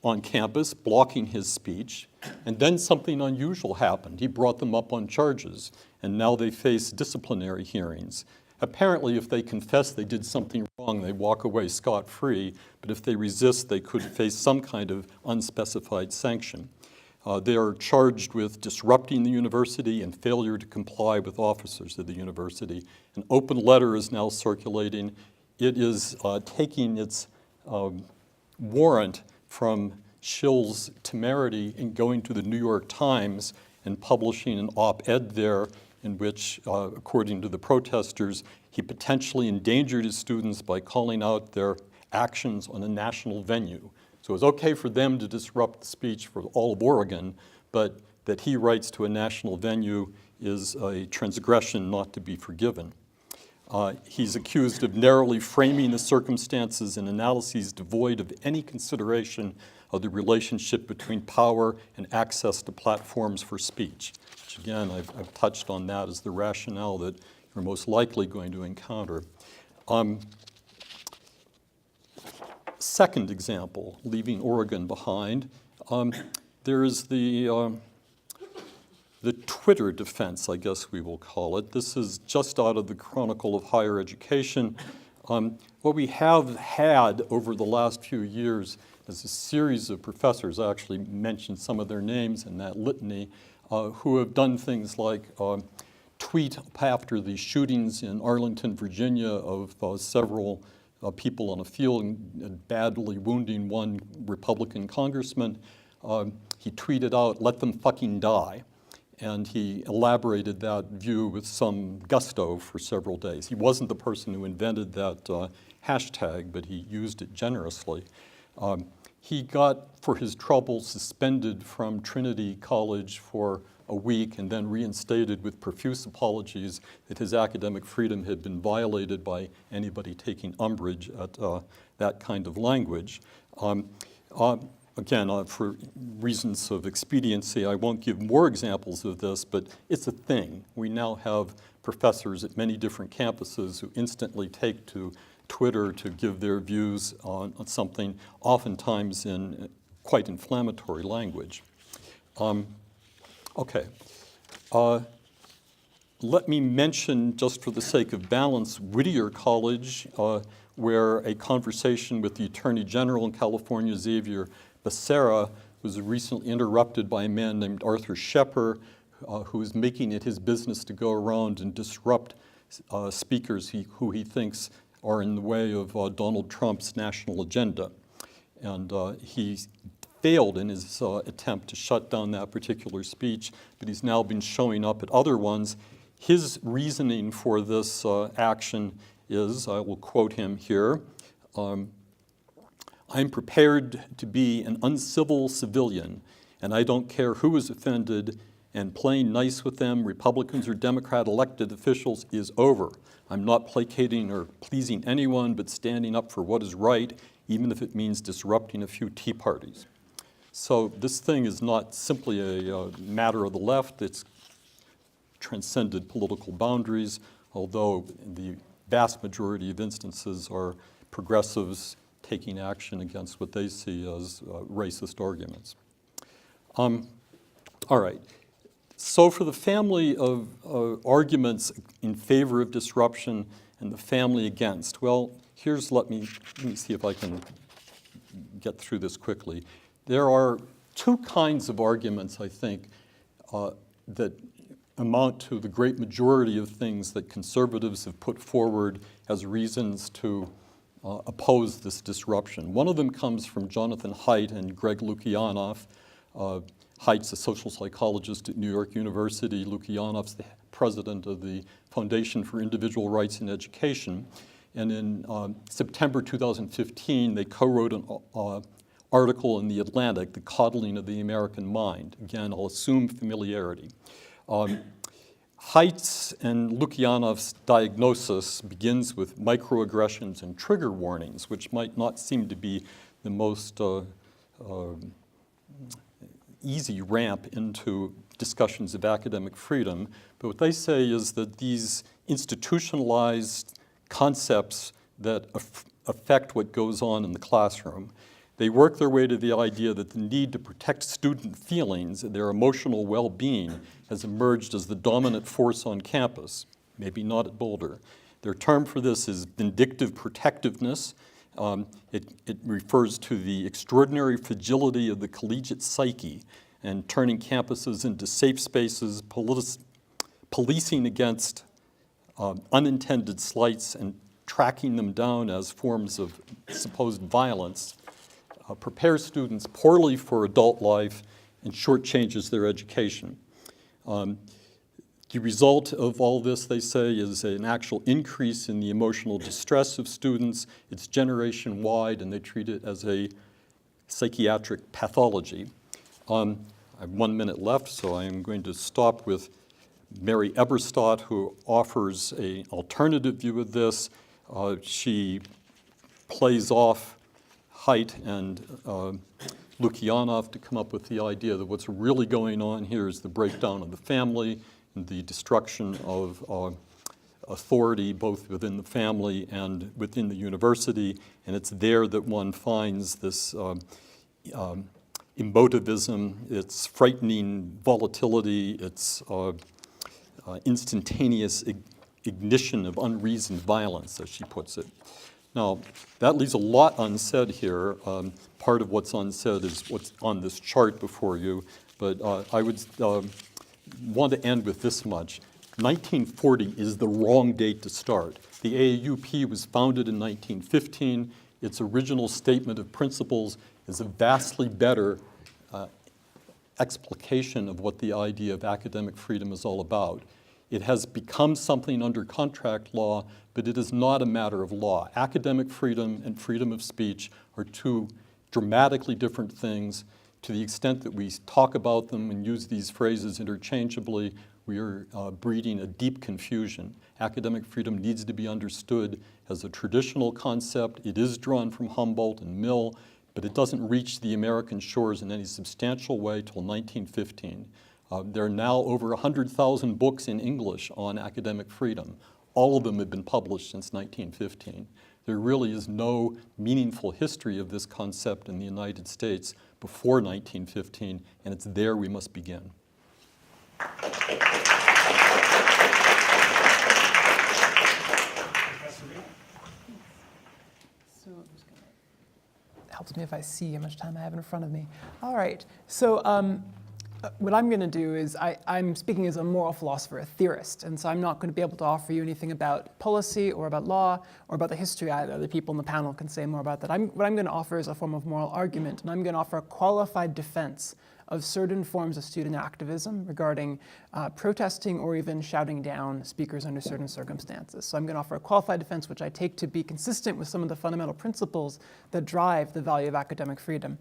on campus blocking his speech, and then something unusual happened. He brought them up on charges, and now they face disciplinary hearings. Apparently, if they confess they did something wrong, they walk away scot-free, but if they resist, they could face some kind of unspecified sanction. They are charged with disrupting the university and failure to comply with officers of the university. An open letter is now circulating. It is taking its warrant from Schill's temerity in going to the New York Times and publishing an op-ed there in which, according to the protesters, he potentially endangered his students by calling out their actions on a national venue. So it's okay for them to disrupt the speech for all of Oregon, but that he writes to a national venue is a transgression not to be forgiven. He's accused of narrowly framing the circumstances and analyses devoid of any consideration of the relationship between power and access to platforms for speech, which again, I've touched on that as the rationale that you're most likely going to encounter. Second example, leaving Oregon behind, there is the Twitter defense, I guess we will call it. This is just out of the Chronicle of Higher Education. What we have had over the last few years is a series of professors, I actually mentioned some of their names in that litany, who have done things like tweet after the shootings in Arlington, Virginia of several people on a field and badly wounding one Republican congressman. He tweeted out, "Let them fucking die." And he elaborated that view with some gusto for several days. He wasn't the person who invented that hashtag, but he used it generously. He got, for his trouble, suspended from Trinity College for a week and then reinstated with profuse apologies that his academic freedom had been violated by anybody taking umbrage at that kind of language. Again, for reasons of expediency, I won't give more examples of this, but it's a thing. We now have professors at many different campuses who instantly take to Twitter to give their views on something, oftentimes in quite inflammatory language. Okay. Let me mention, just for the sake of balance, Whittier College, where a conversation with the Attorney General in California, Xavier Becerra, was recently interrupted by a man named Arthur Shepper, who is making it his business to go around and disrupt speakers who he thinks are in the way of Donald Trump's national agenda. And he failed in his attempt to shut down that particular speech, but he's now been showing up at other ones. His reasoning for this action is, I will quote him here, "I'm prepared to be an uncivil civilian, and I don't care who is offended, and playing nice with them, Republicans or Democrat elected officials, is over. I'm not placating or pleasing anyone, but standing up for what is right, even if it means disrupting a few tea parties." So this thing is not simply a matter of the left. It's transcended political boundaries, although the vast majority of instances are progressives taking action against what they see as racist arguments. All right. So for the family of arguments in favor of disruption and the family against, well, let me see if I can get through this quickly. There are two kinds of arguments, I think, that amount to the great majority of things that conservatives have put forward as reasons to oppose this disruption. One of them comes from Jonathan Haidt and Greg Lukianoff. Haidt's a social psychologist at New York University. Lukianoff's the president of the Foundation for Individual Rights in Education. And in September 2015, they co-wrote an article in The Atlantic, "The Coddling of the American Mind." Again, I'll assume familiarity. Haidt's and Lukianoff's diagnosis begins with microaggressions and trigger warnings, which might not seem to be the most easy ramp into discussions of academic freedom. But what they say is that these institutionalized concepts that affect what goes on in the classroom, they work their way to the idea that the need to protect student feelings and their emotional well-being has emerged as the dominant force on campus, maybe not at Boulder. Their term for this is vindictive protectiveness. It refers to the extraordinary fragility of the collegiate psyche and turning campuses into safe spaces, policing against unintended slights and tracking them down as forms of supposed violence, prepares students poorly for adult life and shortchanges their education. The result of all this, they say, is an actual increase in the emotional distress of students. It's generation-wide, and they treat it as a psychiatric pathology. I have 1 minute left, so I am going to stop with Mary Eberstadt, who offers an alternative view of this. She plays off Haidt and Lukianoff to come up with the idea that what's really going on here is the breakdown of the family and the destruction of authority both within the family and within the university, and it's there that one finds this emotivism, its frightening volatility, its instantaneous ignition of unreasoned violence, as she puts it. Now, that leaves a lot unsaid here. Part of what's unsaid is what's on this chart before you, but I would want to end with this much. 1940 is the wrong date to start. The AAUP was founded in 1915. Its original statement of principles is a vastly better explication of what the idea of academic freedom is all about. It has become something under contract law, but it is not a matter of law. Academic freedom and freedom of speech are two dramatically different things. To the extent that we talk about them and use these phrases interchangeably, we are breeding a deep confusion. Academic freedom needs to be understood as a traditional concept. It is drawn from Humboldt and Mill, but it doesn't reach the American shores in any substantial way till 1915. There are now over 100,000 books in English on academic freedom. All of them have been published since 1915. There really is no meaningful history of this concept in the United States before 1915, and it's there we must begin. Helps me if I see how much time I have in front of me. All right, so what I'm going to do is I'm speaking as a moral philosopher, a theorist, and so I'm not going to be able to offer you anything about policy or about law or about the history either. Other people in the panel can say more about that. What I'm going to offer is a form of moral argument, and I'm going to offer a qualified defense of certain forms of student activism regarding protesting or even shouting down speakers under certain circumstances. So I'm going to offer a qualified defense which I take to be consistent with some of the fundamental principles that drive the value of academic freedom.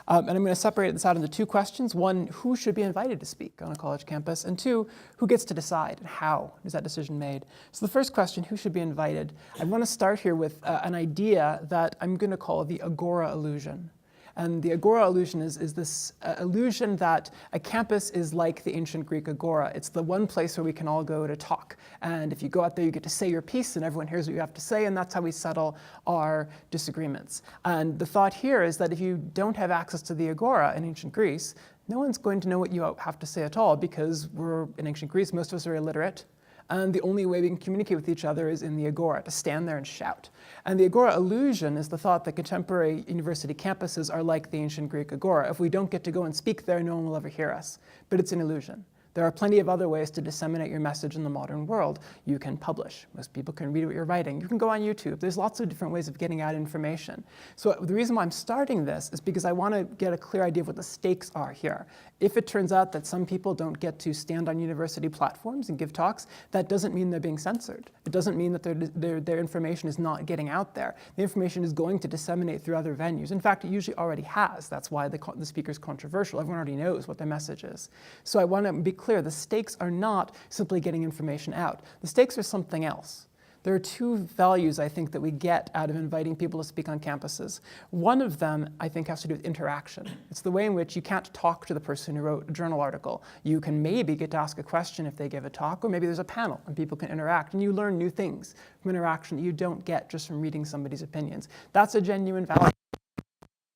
And I'm going to separate this out into two questions. One, who should be invited to speak on a college campus? And two, who gets to decide and how is that decision made? So the first question, who should be invited? I want to start here with an idea that I'm going to call the agora illusion. And the agora illusion is this illusion that a campus is like the ancient Greek agora. It's the one place where we can all go to talk. And if you go out there, you get to say your piece, and everyone hears what you have to say, and that's how we settle our disagreements. And the thought here is that if you don't have access to the agora in ancient Greece, no one's going to know what you have to say at all, because we're in ancient Greece, most of us are illiterate. And the only way we can communicate with each other is in the agora, to stand there and shout. And the agora illusion is the thought that contemporary university campuses are like the ancient Greek agora. If we don't get to go and speak there, no one will ever hear us. But it's an illusion. There are plenty of other ways to disseminate your message in the modern world. You can publish. Most people can read what you're writing. You can go on YouTube. There's lots of different ways of getting out information. So the reason why I'm starting this is because I want to get a clear idea of what the stakes are here. If it turns out that some people don't get to stand on university platforms and give talks, that doesn't mean they're being censored. It doesn't mean that their information is not getting out there. The information is going to disseminate through other venues. In fact, it usually already has. That's why the speaker's controversial. Everyone already knows what their message is. So I want to be clear, the stakes are not simply getting information out. The stakes are something else. There are two values, I think, that we get out of inviting people to speak on campuses. One of them, I think, has to do with interaction. It's the way in which you can't talk to the person who wrote a journal article. You can maybe get to ask a question if they give a talk, or maybe there's a panel and people can interact, and you learn new things from interaction that you don't get just from reading somebody's opinions. That's a genuine value to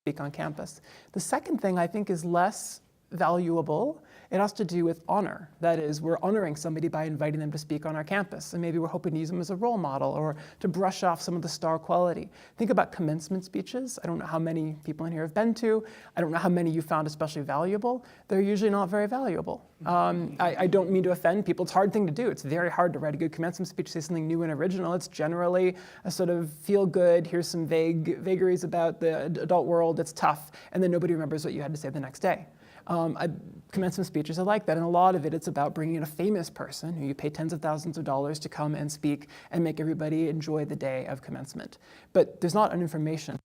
speak on campus. The second thing I think is less valuable. It has to do with honor. That is, we're honoring somebody by inviting them to speak on our campus, and maybe we're hoping to use them as a role model or to brush off some of the star quality. Think about commencement speeches. I don't know how many people in here have been to. I don't know how many you found especially valuable. They're usually not very valuable. I don't mean to offend people. It's a hard thing to do. It's very hard to write a good commencement speech, say something new and original. It's generally a sort of feel good, here's some vagaries about the adult world, it's tough, and then nobody remembers what you had to say the next day. Commencement speeches are like that, and a lot of it, it's about bringing in a famous person who you pay tens of thousands of dollars to come and speak and make everybody enjoy the day of commencement. But there's not an information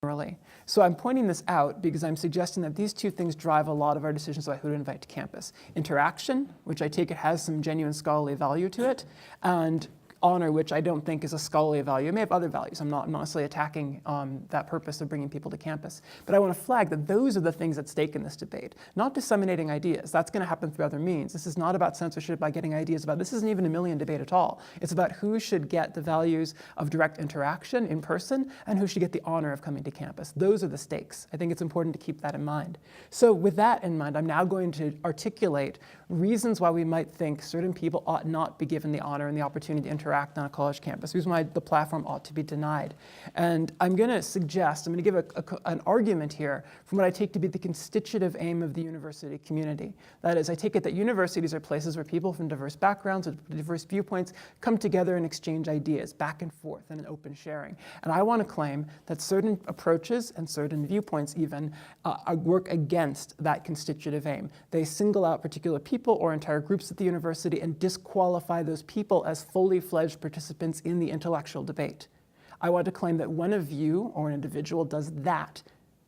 generally. So I'm pointing this out because I'm suggesting that these two things drive a lot of our decisions about who to invite to campus. Interaction, which I take it has some genuine scholarly value to it, and honor, which I don't think is a scholarly value. It may have other values. I'm not necessarily attacking that purpose of bringing people to campus. But I want to flag that those are the things at stake in this debate, not disseminating ideas. That's going to happen through other means. This is not about censorship by getting ideas about, this isn't even a million debate at all. It's about who should get the values of direct interaction in person and who should get the honor of coming to campus. Those are the stakes. I think it's important to keep that in mind. So with that in mind, I'm now going to articulate reasons why we might think certain people ought not be given the honor and the opportunity to interact on a college campus, reasons why the platform ought to be denied. And I'm going to give an argument here from what I take to be the constitutive aim of the university community. That is, I take it that universities are places where people from diverse backgrounds with diverse viewpoints come together and exchange ideas back and forth in an open sharing. And I want to claim that certain approaches and certain viewpoints even work against that constitutive aim. They single out particular people or entire groups at the university and disqualify those people as fully fledged participants in the intellectual debate. I want to claim that when a view or an individual does that,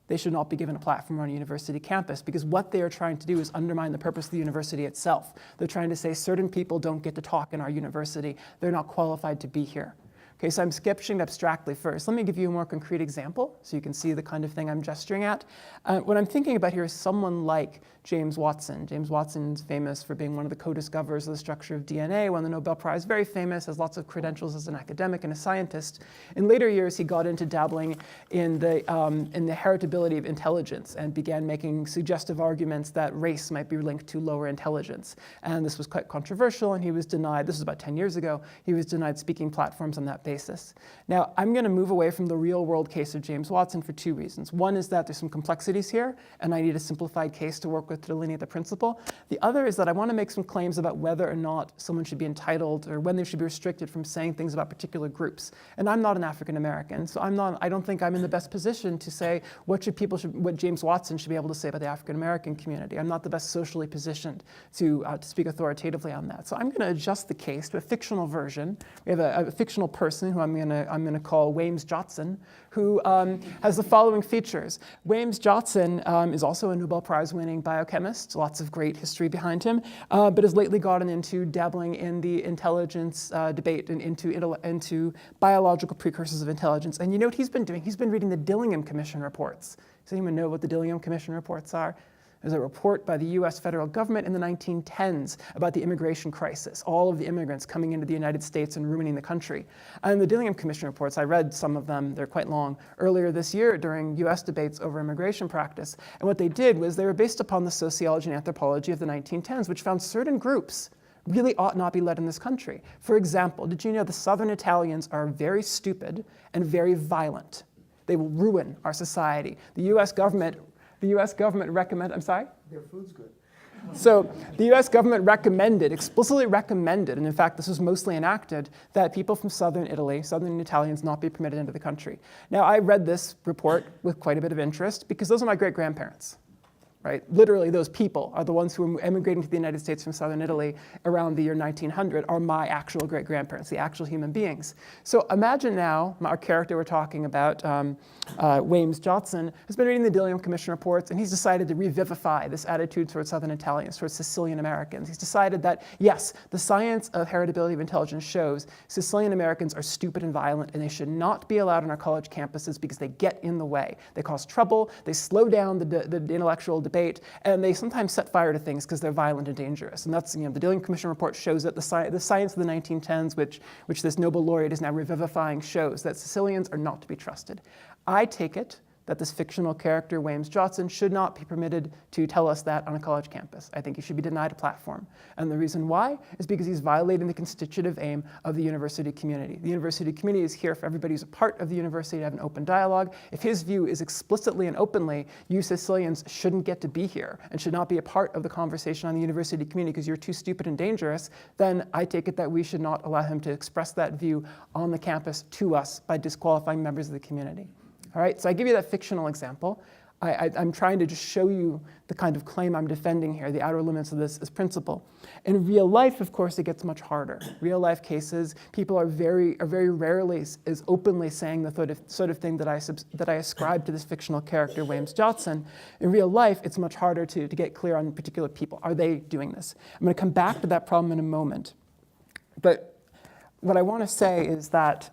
they should not be given a platform on a university campus, because what they are trying to do is undermine the purpose of the university itself. They're trying to say certain people don't get to talk in our university. They're not qualified to be here. Okay, so I'm sketching abstractly first. Let me give you a more concrete example so you can see the kind of thing I'm gesturing at. What I'm thinking about here is someone like James Watson. James Watson's famous for being one of the co-discoverers of the structure of DNA, won the Nobel Prize, very famous, has lots of credentials as an academic and a scientist. In later years, he got into dabbling in the heritability of intelligence and began making suggestive arguments that race might be linked to lower intelligence. And this was quite controversial, and he was denied, this was about 10 years ago, he was denied speaking platforms on that basis. Now, I'm going to move away from the real-world case of James Watson for two reasons. One is that there's some complexities here, and I need a simplified case to work with to delineate the principle. The other is that I want to make some claims about whether or not someone should be entitled or when they should be restricted from saying things about particular groups. And I'm not an African American, so I don't think I'm in the best position to say what James Watson should be able to say about the African American community. I'm not the best socially positioned to speak authoritatively on that. So I'm going to adjust the case to a fictional version. We have a fictional person who I'm going to call James Jotson, who has the following features. James Jotson is also a Nobel Prize-winning biochemist, lots of great history behind him, but has lately gotten into dabbling in the intelligence debate and into biological precursors of intelligence. And you know what he's been doing? He's been reading the Dillingham Commission reports. Does anyone know what the Dillingham Commission reports are? There's a report by the US federal government in the 1910s about the immigration crisis, all of the immigrants coming into the United States and ruining the country. And the Dillingham Commission reports, I read some of them, they're quite long, earlier this year during US debates over immigration practice. And what they did was they were based upon the sociology and anthropology of the 1910s, which found certain groups really ought not be led in this country. For example, did you know the Southern Italians are very stupid and very violent? They will ruin our society. The US government recommended, I'm sorry? Their food's good. So the US government explicitly recommended, and in fact this was mostly enacted, that people from southern Italy, southern Italians, not be permitted into the country. Now I read this report with quite a bit of interest because those are my great-grandparents. Right? Literally, those people are the ones who were emigrating to the United States from southern Italy around the year 1900 are my actual great-grandparents, the actual human beings. So imagine now, our character we're talking about, James Jotson, has been reading the Dillingham Commission reports, and he's decided to revivify this attitude towards southern Italians, towards Sicilian Americans. He's decided that, yes, the science of heritability of intelligence shows Sicilian Americans are stupid and violent, and they should not be allowed on our college campuses because they get in the way. They cause trouble, they slow down the intellectual debate, and they sometimes set fire to things because they're violent and dangerous. And that's, the Dillingham Commission report shows that the science of the 1910s, which this Nobel laureate is now revivifying, shows that Sicilians are not to be trusted. I take it that this fictional character, James Jotson, should not be permitted to tell us that on a college campus. I think he should be denied a platform. And the reason why is because he's violating the constitutive aim of the university community. The university community is here for everybody who's a part of the university to have an open dialogue. If his view is explicitly and openly, you Sicilians shouldn't get to be here and should not be a part of the conversation on the university community because you're too stupid and dangerous, then I take it that we should not allow him to express that view on the campus to us by disqualifying members of the community. All right, so I give you that fictional example. I'm trying to just show you the kind of claim I'm defending here, the outer limits of this principle. In real life, of course, it gets much harder. Real life cases, people are very rarely as openly saying the sort of thing that I ascribe to this fictional character, James Jotson. In real life, it's much harder to get clear on particular people. Are they doing this? I'm going to come back to that problem in a moment. But what I want to say is that,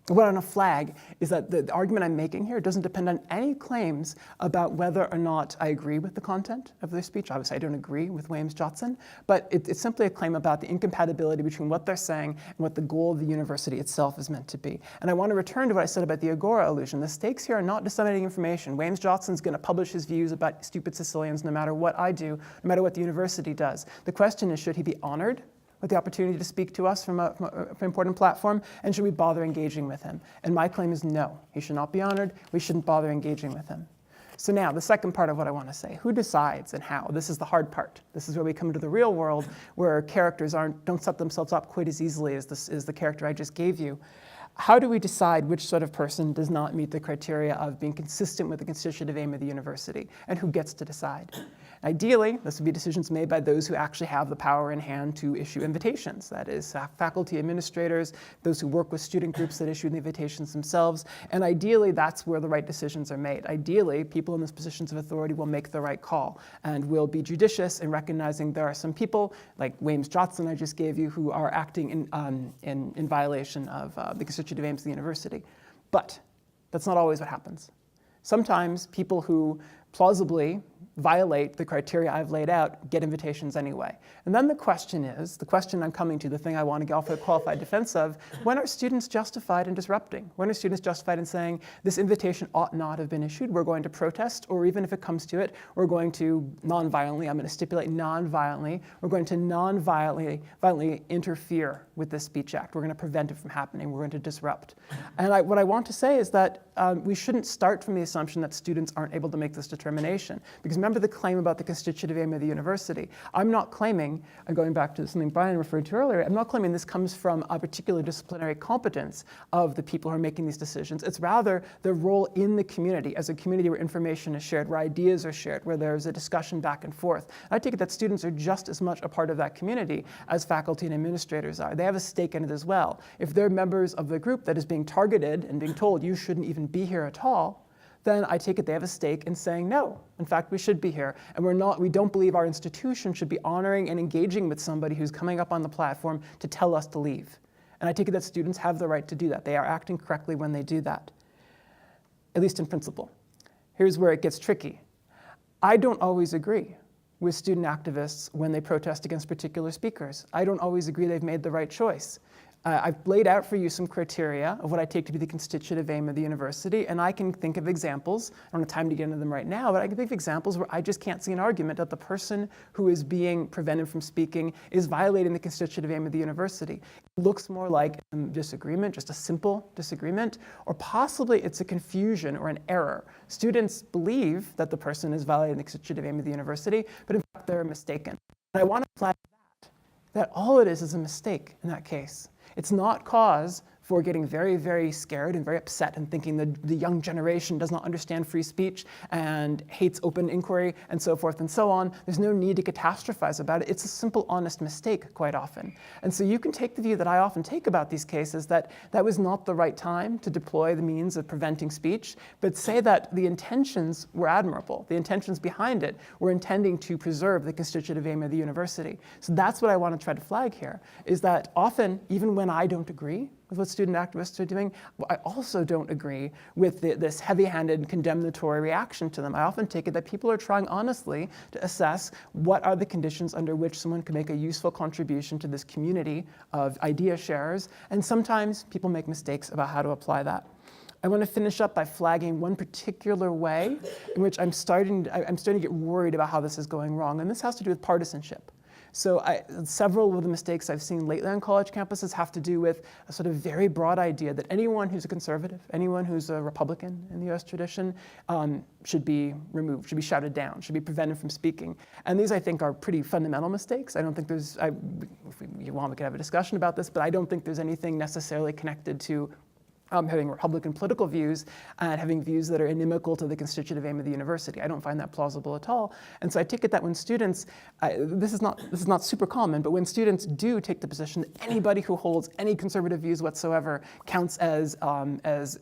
what I want to flag is that the argument I'm making here doesn't depend on any claims about whether or not I agree with the content of their speech. Obviously, I don't agree with Williams-Jotson, but it's simply a claim about the incompatibility between what they're saying and what the goal of the university itself is meant to be. And I want to return to what I said about the Agora illusion. The stakes here are not disseminating information. Williams-Jotson's going to publish his views about stupid Sicilians no matter what I do, no matter what the university does. The question is, should he be honored with the opportunity to speak to us from an important platform, and should we bother engaging with him? And my claim is no, he should not be honored. We shouldn't bother engaging with him. So now, the second part of what I want to say, who decides and how? This is the hard part. This is where we come to the real world, where characters don't set themselves up quite as easily as the character I just gave you. How do we decide which sort of person does not meet the criteria of being consistent with the constitutive aim of the university, and who gets to decide? Ideally, this would be decisions made by those who actually have the power in hand to issue invitations. That is, faculty administrators, those who work with student groups that issue the invitations themselves. And ideally, that's where the right decisions are made. Ideally, people in those positions of authority will make the right call and will be judicious in recognizing there are some people, like Williams-Jotson I just gave you, who are acting in violation of the constitutive aims of the university. But that's not always what happens. Sometimes people who plausibly violate the criteria I've laid out get invitations anyway. And then the question is, the question I'm coming to, the thing I want to offer a qualified defense of, when are students justified in disrupting? When are students justified in saying, this invitation ought not have been issued, we're going to protest, or even if it comes to it, we're going to non-violently, I'm going to stipulate non-violently, we're going to non-violently interfere with this speech act. We're going to prevent it from happening. We're going to disrupt. And what I want to say is that we shouldn't start from the assumption that students aren't able to make this determination. Because remember the claim about the constitutive aim of the university. I'm not claiming, going back to something Brian referred to earlier, I'm not claiming this comes from a particular disciplinary competence of the people who are making these decisions. It's rather their role in the community, as a community where information is shared, where ideas are shared, where there's a discussion back and forth. And I take it that students are just as much a part of that community as faculty and administrators are. They have a stake in it as well. If they're members of the group that is being targeted and being told you shouldn't even be here at all, then I take it they have a stake in saying, no, in fact, we should be here. And we don't believe our institution should be honoring and engaging with somebody who's coming up on the platform to tell us to leave. And I take it that students have the right to do that. They are acting correctly when they do that, at least in principle. Here's where it gets tricky. I don't always agree with student activists when they protest against particular speakers. I don't always agree they've made the right choice. I've laid out for you some criteria of what I take to be the constitutive aim of the university, and I can think of examples. I don't have time to get into them right now, but I can think of examples where I just can't see an argument that the person who is being prevented from speaking is violating the constitutive aim of the university. It looks more like a disagreement, just a simple disagreement, or possibly it's a confusion or an error. Students believe that the person is violating the constitutive aim of the university, but in fact they're mistaken. And I want to flag that all it is a mistake in that case. It's not cause for getting very, very scared and very upset and thinking that the young generation does not understand free speech and hates open inquiry and so forth and so on. There's no need to catastrophize about it. It's a simple, honest mistake quite often. And so you can take the view that I often take about these cases that that was not the right time to deploy the means of preventing speech, but say that the intentions were admirable. The intentions behind it were intending to preserve the constitutive aim of the university. So that's what I want to try to flag here, is that often, even when I don't agree with what student activists are doing, I also don't agree with this heavy-handed condemnatory reaction to them. I often take it that people are trying honestly to assess what are the conditions under which someone can make a useful contribution to this community of idea sharers, and sometimes people make mistakes about how to apply that. I want to finish up by flagging one particular way in which I'm starting to get worried about how this is going wrong, and this has to do with partisanship. So several of the mistakes I've seen lately on college campuses have to do with a sort of very broad idea that anyone who's a conservative, anyone who's a Republican in the US tradition, should be removed, should be shouted down, should be prevented from speaking. And these, I think, are pretty fundamental mistakes. I don't think there's, if you want, we could have a discussion about this, but I don't think there's anything necessarily connected to having Republican political views and having views that are inimical to the constitutive aim of the university. I don't find that plausible at all. And so I take it that when students, this is not super common, but when students do take the position that anybody who holds any conservative views whatsoever counts as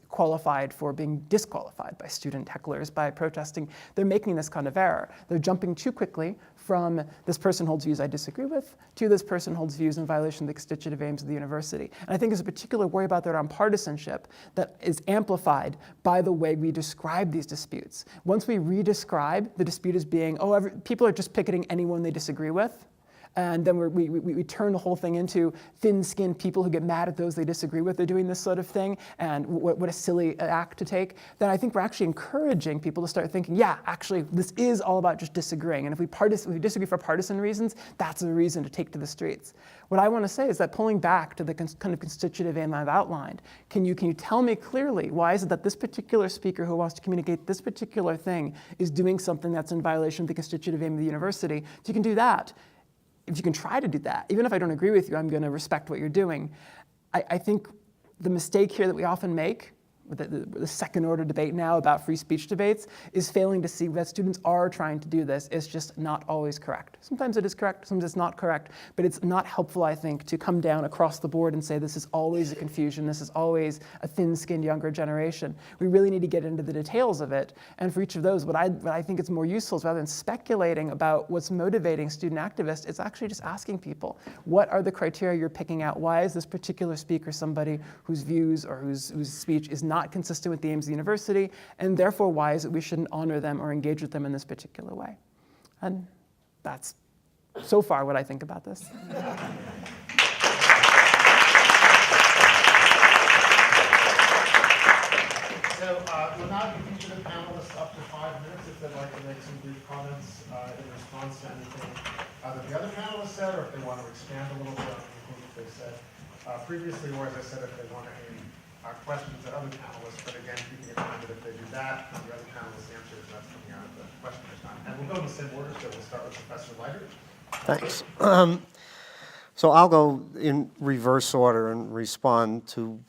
qualified for being disqualified by student hecklers by protesting, they're making this kind of error. They're jumping too quickly from this person holds views I disagree with to this person holds views in violation of the constitutive aims of the university. And I think there's a particular worry about that on partisanship that is amplified by the way we describe these disputes. Once we redescribe the dispute as being, people are just picketing anyone they disagree with, and then we turn the whole thing into thin-skinned people who get mad at those they disagree with. They're doing this sort of thing, and what a silly act to take. Then I think we're actually encouraging people to start thinking, yeah, actually, this is all about just disagreeing. And if we disagree for partisan reasons, that's a reason to take to the streets. What I want to say is that pulling back to the kind of constitutive aim I've outlined, can you tell me clearly why is it that this particular speaker who wants to communicate this particular thing is doing something that's in violation of the constitutive aim of the university? If you can do that, if you can try to do that, even if I don't agree with you, I'm going to respect what you're doing. I think the mistake here that we often make, the second order debate now about free speech debates, is failing to see that students are trying to do this. It's just not always correct. Sometimes it is correct, sometimes it's not correct, but it's not helpful, I think, to come down across the board and say this is always a confusion, this is always a thin-skinned younger generation. We really need to get into the details of it, and for each of those, what I think is more useful is rather than speculating about what's motivating student activists, it's actually just asking people, what are the criteria you're picking out? Why is this particular speaker somebody whose views or whose speech is not consistent with the aims of the university, and therefore why is it we shouldn't honor them or engage with them in this particular way? And that's so far what I think about this. So we'll now give each of the panelists up to 5 minutes if they'd like to make some brief comments in response to anything that the other panelists said, or if they want to expand a little bit on anything that they said previously, or as I said, if they want to aim questions at other panelists, but again, keeping in mind that if they do that, then the other panelists' answers, that's coming out of the question time. And we'll go in the same order, so we'll start with Professor Leiter. Thanks. So I'll go in reverse order and respond to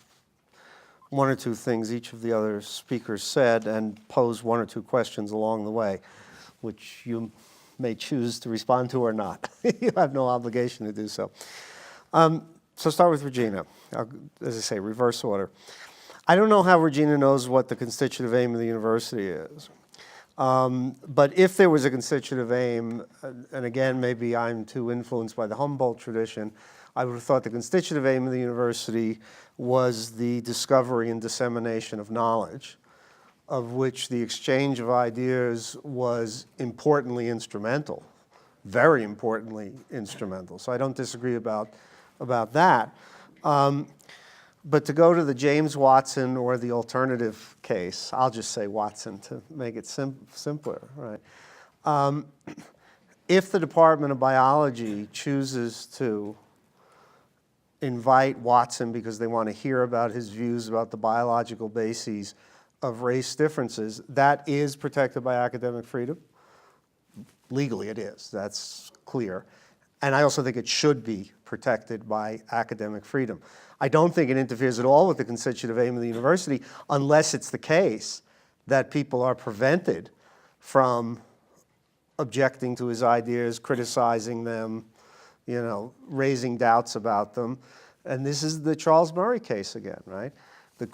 one or two things each of the other speakers said and pose one or two questions along the way, which you may choose to respond to or not. You have no obligation to do so. So start with Regina. As I say, reverse order. I don't know how Regina knows what the constitutive aim of the university is. But if there was a constitutive aim, and again, maybe I'm too influenced by the Humboldt tradition, I would have thought the constitutive aim of the university was the discovery and dissemination of knowledge, of which the exchange of ideas was importantly instrumental, very importantly instrumental. So I don't disagree about that. But to go to the James Watson or the alternative case, I'll just say Watson to make it simpler, right? If the Department of Biology chooses to invite Watson because they want to hear about his views about the biological bases of race differences, that is protected by academic freedom. Legally it is, that's clear. And I also think it should be protected by academic freedom. I don't think it interferes at all with the constitutive aim of the university unless it's the case that people are prevented from objecting to his ideas, criticizing them, raising doubts about them. And this is the Charles Murray case again, right? The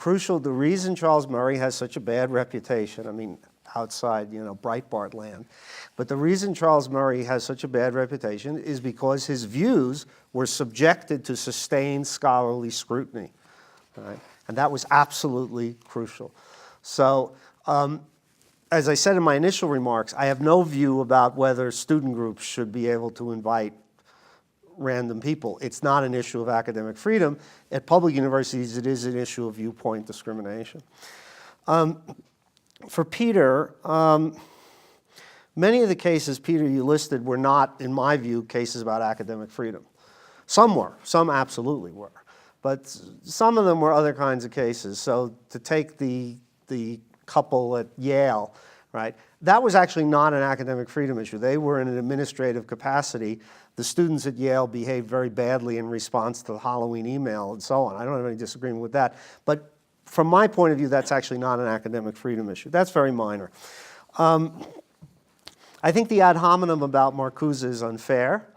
reason Charles Murray has such a bad reputation, I mean, outside, Breitbart land, but the reason Charles Murray has such a bad reputation is because his views were subjected to sustained scholarly scrutiny, right? And that was absolutely crucial. So, as I said in my initial remarks, I have no view about whether student groups should be able to invite random people. It's not an issue of academic freedom. At public universities, it is an issue of viewpoint discrimination. For Peter, many of the cases, Peter, you listed were not, in my view, cases about academic freedom. Some were, some absolutely were, but some of them were other kinds of cases. So to take the couple at Yale, right, that was actually not an academic freedom issue. They were in an administrative capacity. The students at Yale behaved very badly in response to the Halloween email and so on. I don't have any disagreement with that. But from my point of view, that's actually not an academic freedom issue. That's very minor. I think the ad hominem about Marcuse is unfair.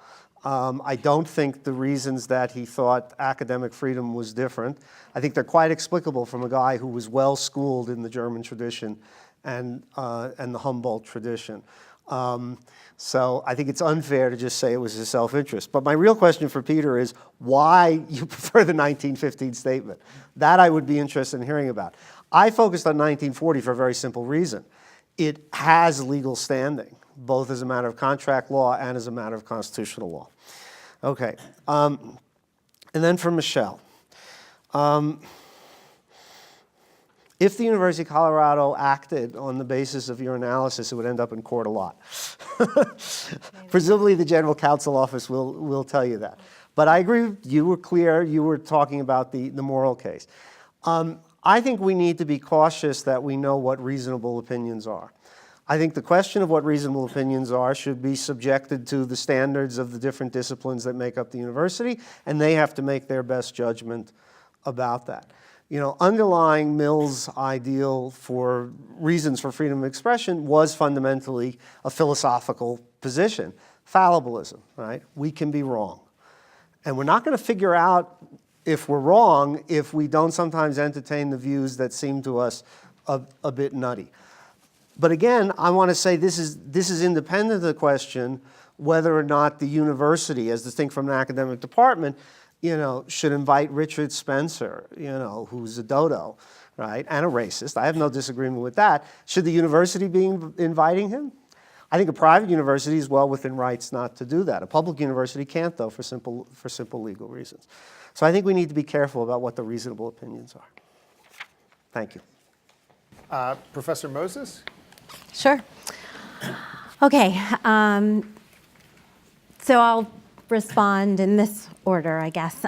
I don't think the reasons that he thought academic freedom was different, I think they're quite explicable from a guy who was well schooled in the German tradition and the Humboldt tradition. So I think it's unfair to just say it was his self-interest. But my real question for Peter is why you prefer the 1915 statement. That I would be interested in hearing about. I focused on 1940 for a very simple reason. It has legal standing, both as a matter of contract law and as a matter of constitutional law. Okay, and then for Michele. If the University of Colorado acted on the basis of your analysis, it would end up in court a lot. Presumably the General Counsel Office will tell you that. But I agree, you were clear, you were talking about the moral case. I think we need to be cautious that we know what reasonable opinions are. I think the question of what reasonable opinions are should be subjected to the standards of the different disciplines that make up the university, and they have to make their best judgment about that. You know, underlying Mill's ideal for reasons for freedom of expression was fundamentally a philosophical position, fallibilism, right? We can be wrong. And we're not going to figure out if we're wrong if we don't sometimes entertain the views that seem to us a bit nutty. But again, I want to say this is independent of the question whether or not the university, as distinct from an academic department, you know, should invite Richard Spencer, you know, who's a dodo, right, and a racist. I have no disagreement with that. Should the university be inviting him? I think a private university is well within rights not to do that. A public university can't, though, for simple legal reasons. So I think we need to be careful about what the reasonable opinions are. Thank you. Professor Moses? Sure. Okay, so I'll respond in this order, I guess.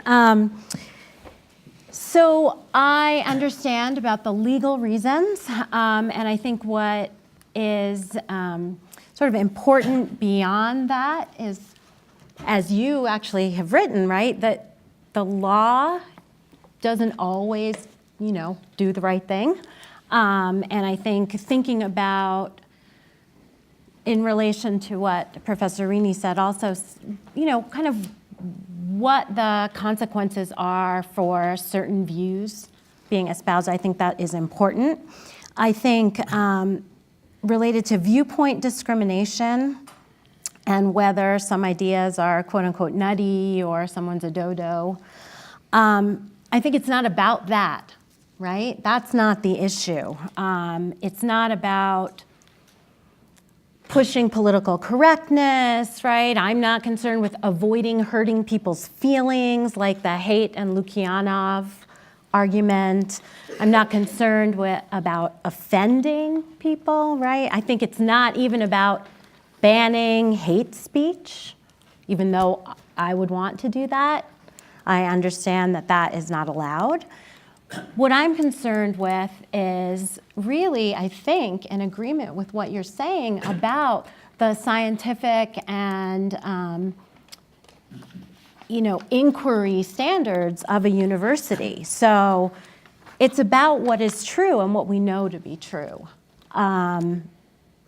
So I understand about the legal reasons, and I think what is sort of important beyond that is, as you actually have written, right, that the law doesn't always, you know, do the right thing. And I think thinking about, in relation to what Professor Rini said also, you know, kind of what the consequences are for certain views being espoused, I think that is important. I think related to viewpoint discrimination and whether some ideas are quote unquote nutty or someone's a dodo, I think it's not about that, right? That's not the issue. It's not about pushing political correctness, right? I'm not concerned with avoiding hurting people's feelings, like the Haidt and Lukyanov argument. I'm not concerned about offending people, right? I think it's not even about banning hate speech, even though I would want to do that. I understand that that is not allowed. What I'm concerned with is really, I think, in agreement with what you're saying about the scientific and you know, inquiry standards of a university. So it's about what is true and what we know to be true, in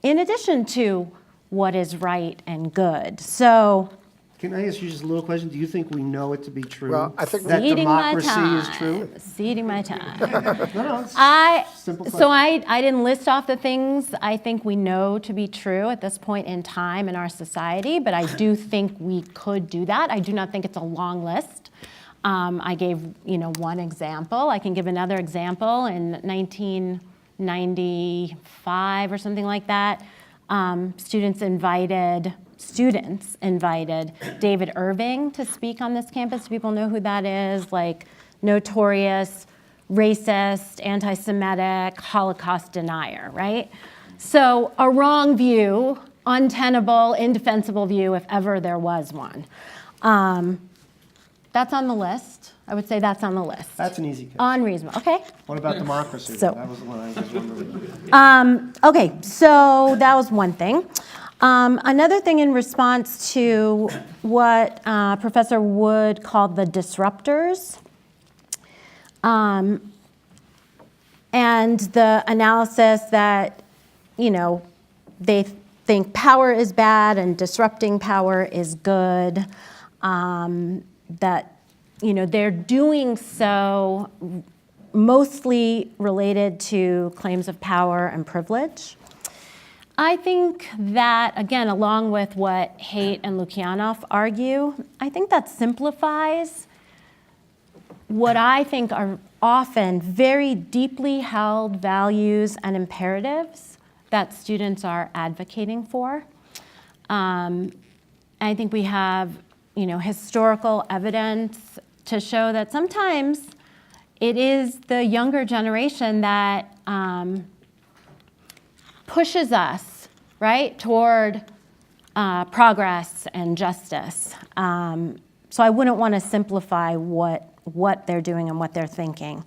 addition to what is right and good. So. Can I ask you just a little question? Do you think we know it to be true? Well, I think that Ceding democracy my time. is true? Ceding my time. No, it's simple So question. I didn't list off the things I think we know to be true at this point in time in our society, but I do think we could do that. I do not think it's a long list. I gave, you know, one example. I can give another example. In 1995 or something like that, students invited David Irving to speak on this campus. People know who that is, like notorious, racist, anti-Semitic, Holocaust denier, right? So a wrong view, untenable, indefensible view, if ever there was one. That's on the list. I would say that's on the list. That's an easy case. Unreasonable, okay. What about democracy? So- That was the one I was wondering. Okay, so that was one thing. Another thing in response to what Professor Wood called the disruptors, and the analysis that, they think power is bad and disrupting power is good, that, they're doing so mostly related to claims of power and privilege. I think that, again, along with what Haidt and Lukianoff argue, I think that simplifies what I think are often very deeply held values and imperatives that students are advocating for. I think we have, historical evidence to show that sometimes it is the younger generation that pushes us, right, toward progress and justice. So I wouldn't want to simplify what they're doing and what they're thinking.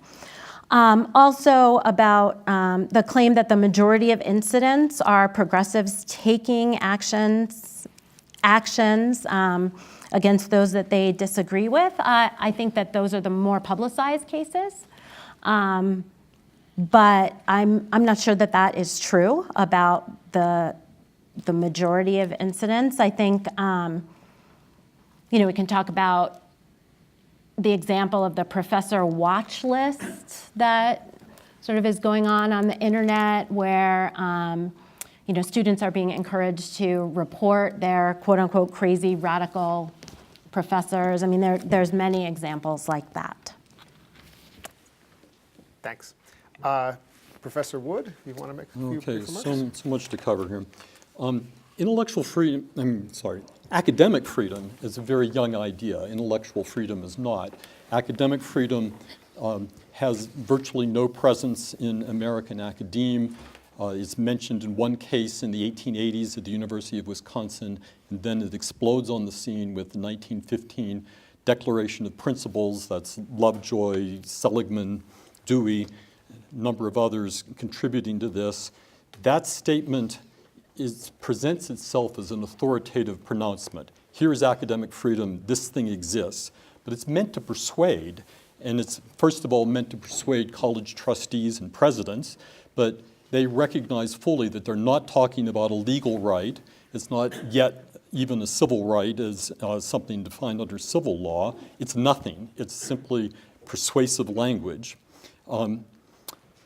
Also about the claim that the majority of incidents are progressives taking actions against those that they disagree with. I think that those are the more publicized cases. But I'm not sure that that is true about the majority of incidents. I think, we can talk about the example of the professor watch list that sort of is going on the internet where, students are being encouraged to report their quote unquote crazy radical professors. I mean, there's many examples like that. Thanks. Professor Wood, you want to make a few Okay, remarks? so much to cover here. Academic freedom is a very young idea. Intellectual freedom is not. Academic freedom has virtually no presence in American academe. It's mentioned in one case in the 1880s at the University of Wisconsin, and then it explodes on the scene with the 1915 Declaration of Principles. That's Lovejoy, Seligman, Dewey, a number of others contributing to this. That statement presents itself as an authoritative pronouncement. Here's academic freedom, this thing exists. But it's meant to persuade, and it's first of all meant to persuade college trustees and presidents, but they recognize fully that they're not talking about a legal right. It's not yet even a civil right as something defined under civil law. It's nothing. It's simply persuasive language.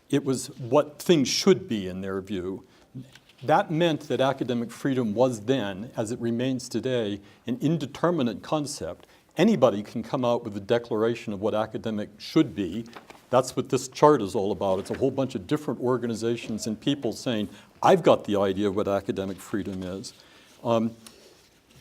It was what things should be in their view. That meant that academic freedom was then, as it remains today, an indeterminate concept. Anybody can come out with a declaration of what academic should be. That's what this chart is all about. It's a whole bunch of different organizations and people saying, I've got the idea of what academic freedom is. The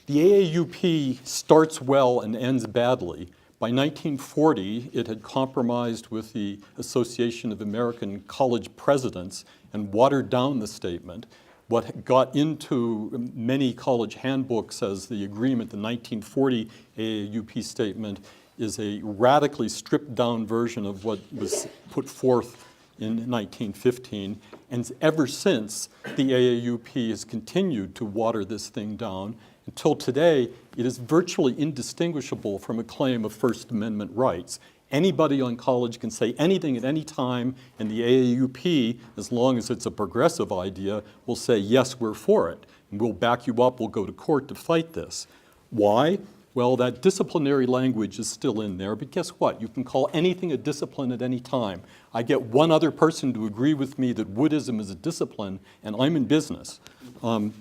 AAUP starts well and ends badly. By 1940, it had compromised with the Association of American College Presidents and watered down the statement. What got into many college handbooks as the agreement, the 1940 AAUP statement, is a radically stripped down version of what was put forth in 1915. And ever since, the AAUP has continued to water this thing down. Until today, it is virtually indistinguishable from a claim of First Amendment rights. Anybody on college can say anything at any time, and the AAUP, as long as it's a progressive idea, will say, yes, we're for it, and we'll back you up, we'll go to court to fight this. Why? Well, that disciplinary language is still in there, but guess what? You can call anything a discipline at any time. I get one other person to agree with me that Woodism is a discipline, and I'm in business. I'm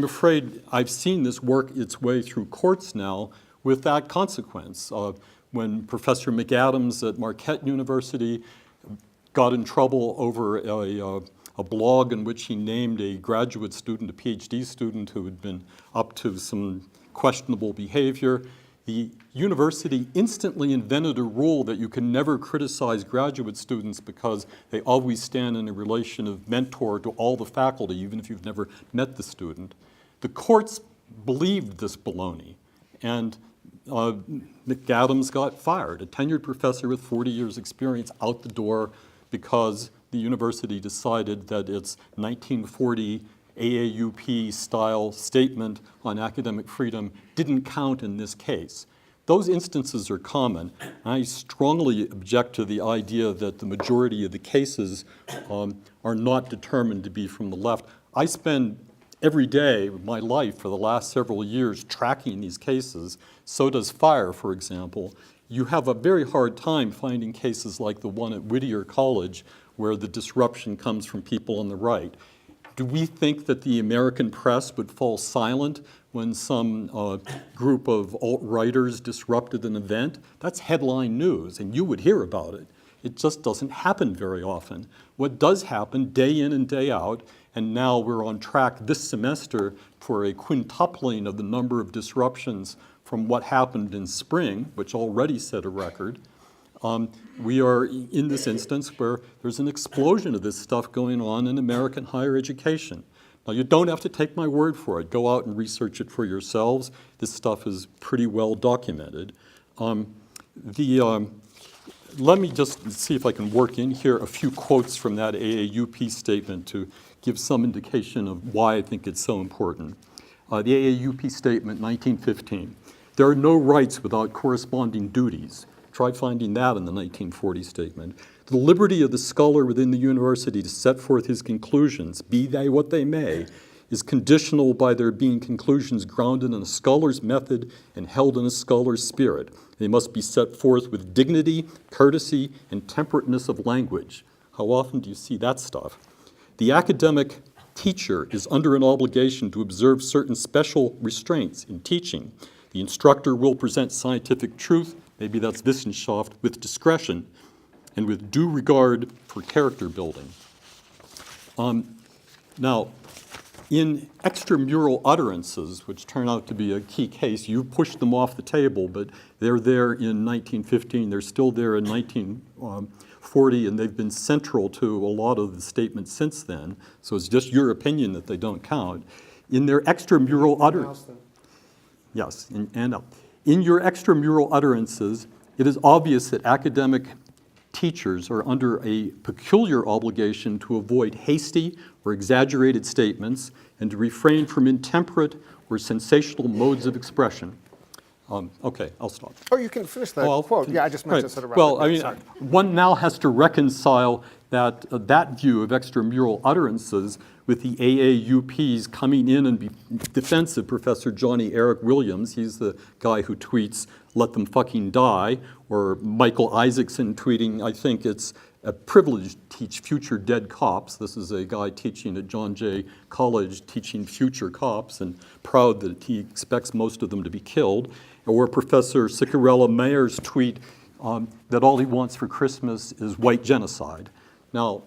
afraid I've seen this work its way through courts now with that consequence. When Professor McAdams at Marquette University got in trouble over a blog in which he named a graduate student, a PhD student who had been up to some questionable behavior, the university instantly invented a rule that you can never criticize graduate students because they always stand in a relation of mentor to all the faculty, even if you've never met the student. The courts believed this baloney, and McAdams got fired, a tenured professor with 40 years experience, out the door because the university decided that its 1940 AAUP-style statement on academic freedom didn't count in this case. Those instances are common. I strongly object to the idea that the majority of the cases are not determined to be from the left. I spend every day of my life for the last several years tracking these cases. So does FIRE, for example. You have a very hard time finding cases like the one at Whittier College where the disruption comes from people on the right. Do we think that the American press would fall silent when some group of alt-righters disrupted an event? That's headline news, and you would hear about it. It just doesn't happen very often. What does happen day in and day out, and now we're on track this semester for a quintupling of the number of disruptions from what happened in spring, which already set a record. We are in this instance where there's an explosion of this stuff going on in American higher education. Now, you don't have to take my word for it. Go out and research it for yourselves. This stuff is pretty well documented. Let me just see if I can work in here a few quotes from that AAUP statement to give some indication of why I think it's so important. The AAUP statement, 1915. There are no rights without corresponding duties. Try finding that in the 1940 statement. The liberty of the scholar within the university to set forth his conclusions, be they what they may, is conditional by their being conclusions grounded in a scholar's method and held in a scholar's spirit. They must be set forth with dignity, courtesy, and temperateness of language. How often do you see that stuff? The academic teacher is under an obligation to observe certain special restraints in teaching. The instructor will present scientific truth, maybe that's Wissenschaft, with discretion and with due regard for character building. Now, in extramural utterances, which turn out to be a key case, you pushed them off the table, but they're there in 1915, they're still there in 1940, and they've been central to a lot of the statements since then, so it's just your opinion that they don't count. In their extramural utterances, yes, in your extramural utterances, it is obvious that academic teachers are under a peculiar obligation to avoid hasty or exaggerated statements and to refrain from intemperate or sensational modes of expression. Okay, I'll stop. Oh, you can finish that quote. Yeah, I just meant to sort of wrap Well, it I mean, Sorry. one now has to reconcile that view of extramural utterances with the AAUP's coming in and be defensive Professor Johnny Eric Williams. He's the guy who tweets, "Let them fucking die," or Michael Isaacson tweeting, "I think it's a privilege to teach future dead cops." This is a guy teaching at John Jay College, teaching future cops, and proud that he expects most of them to be killed. Or Professor Ciccarella Mayer's tweet that all he wants for Christmas is white genocide. Now,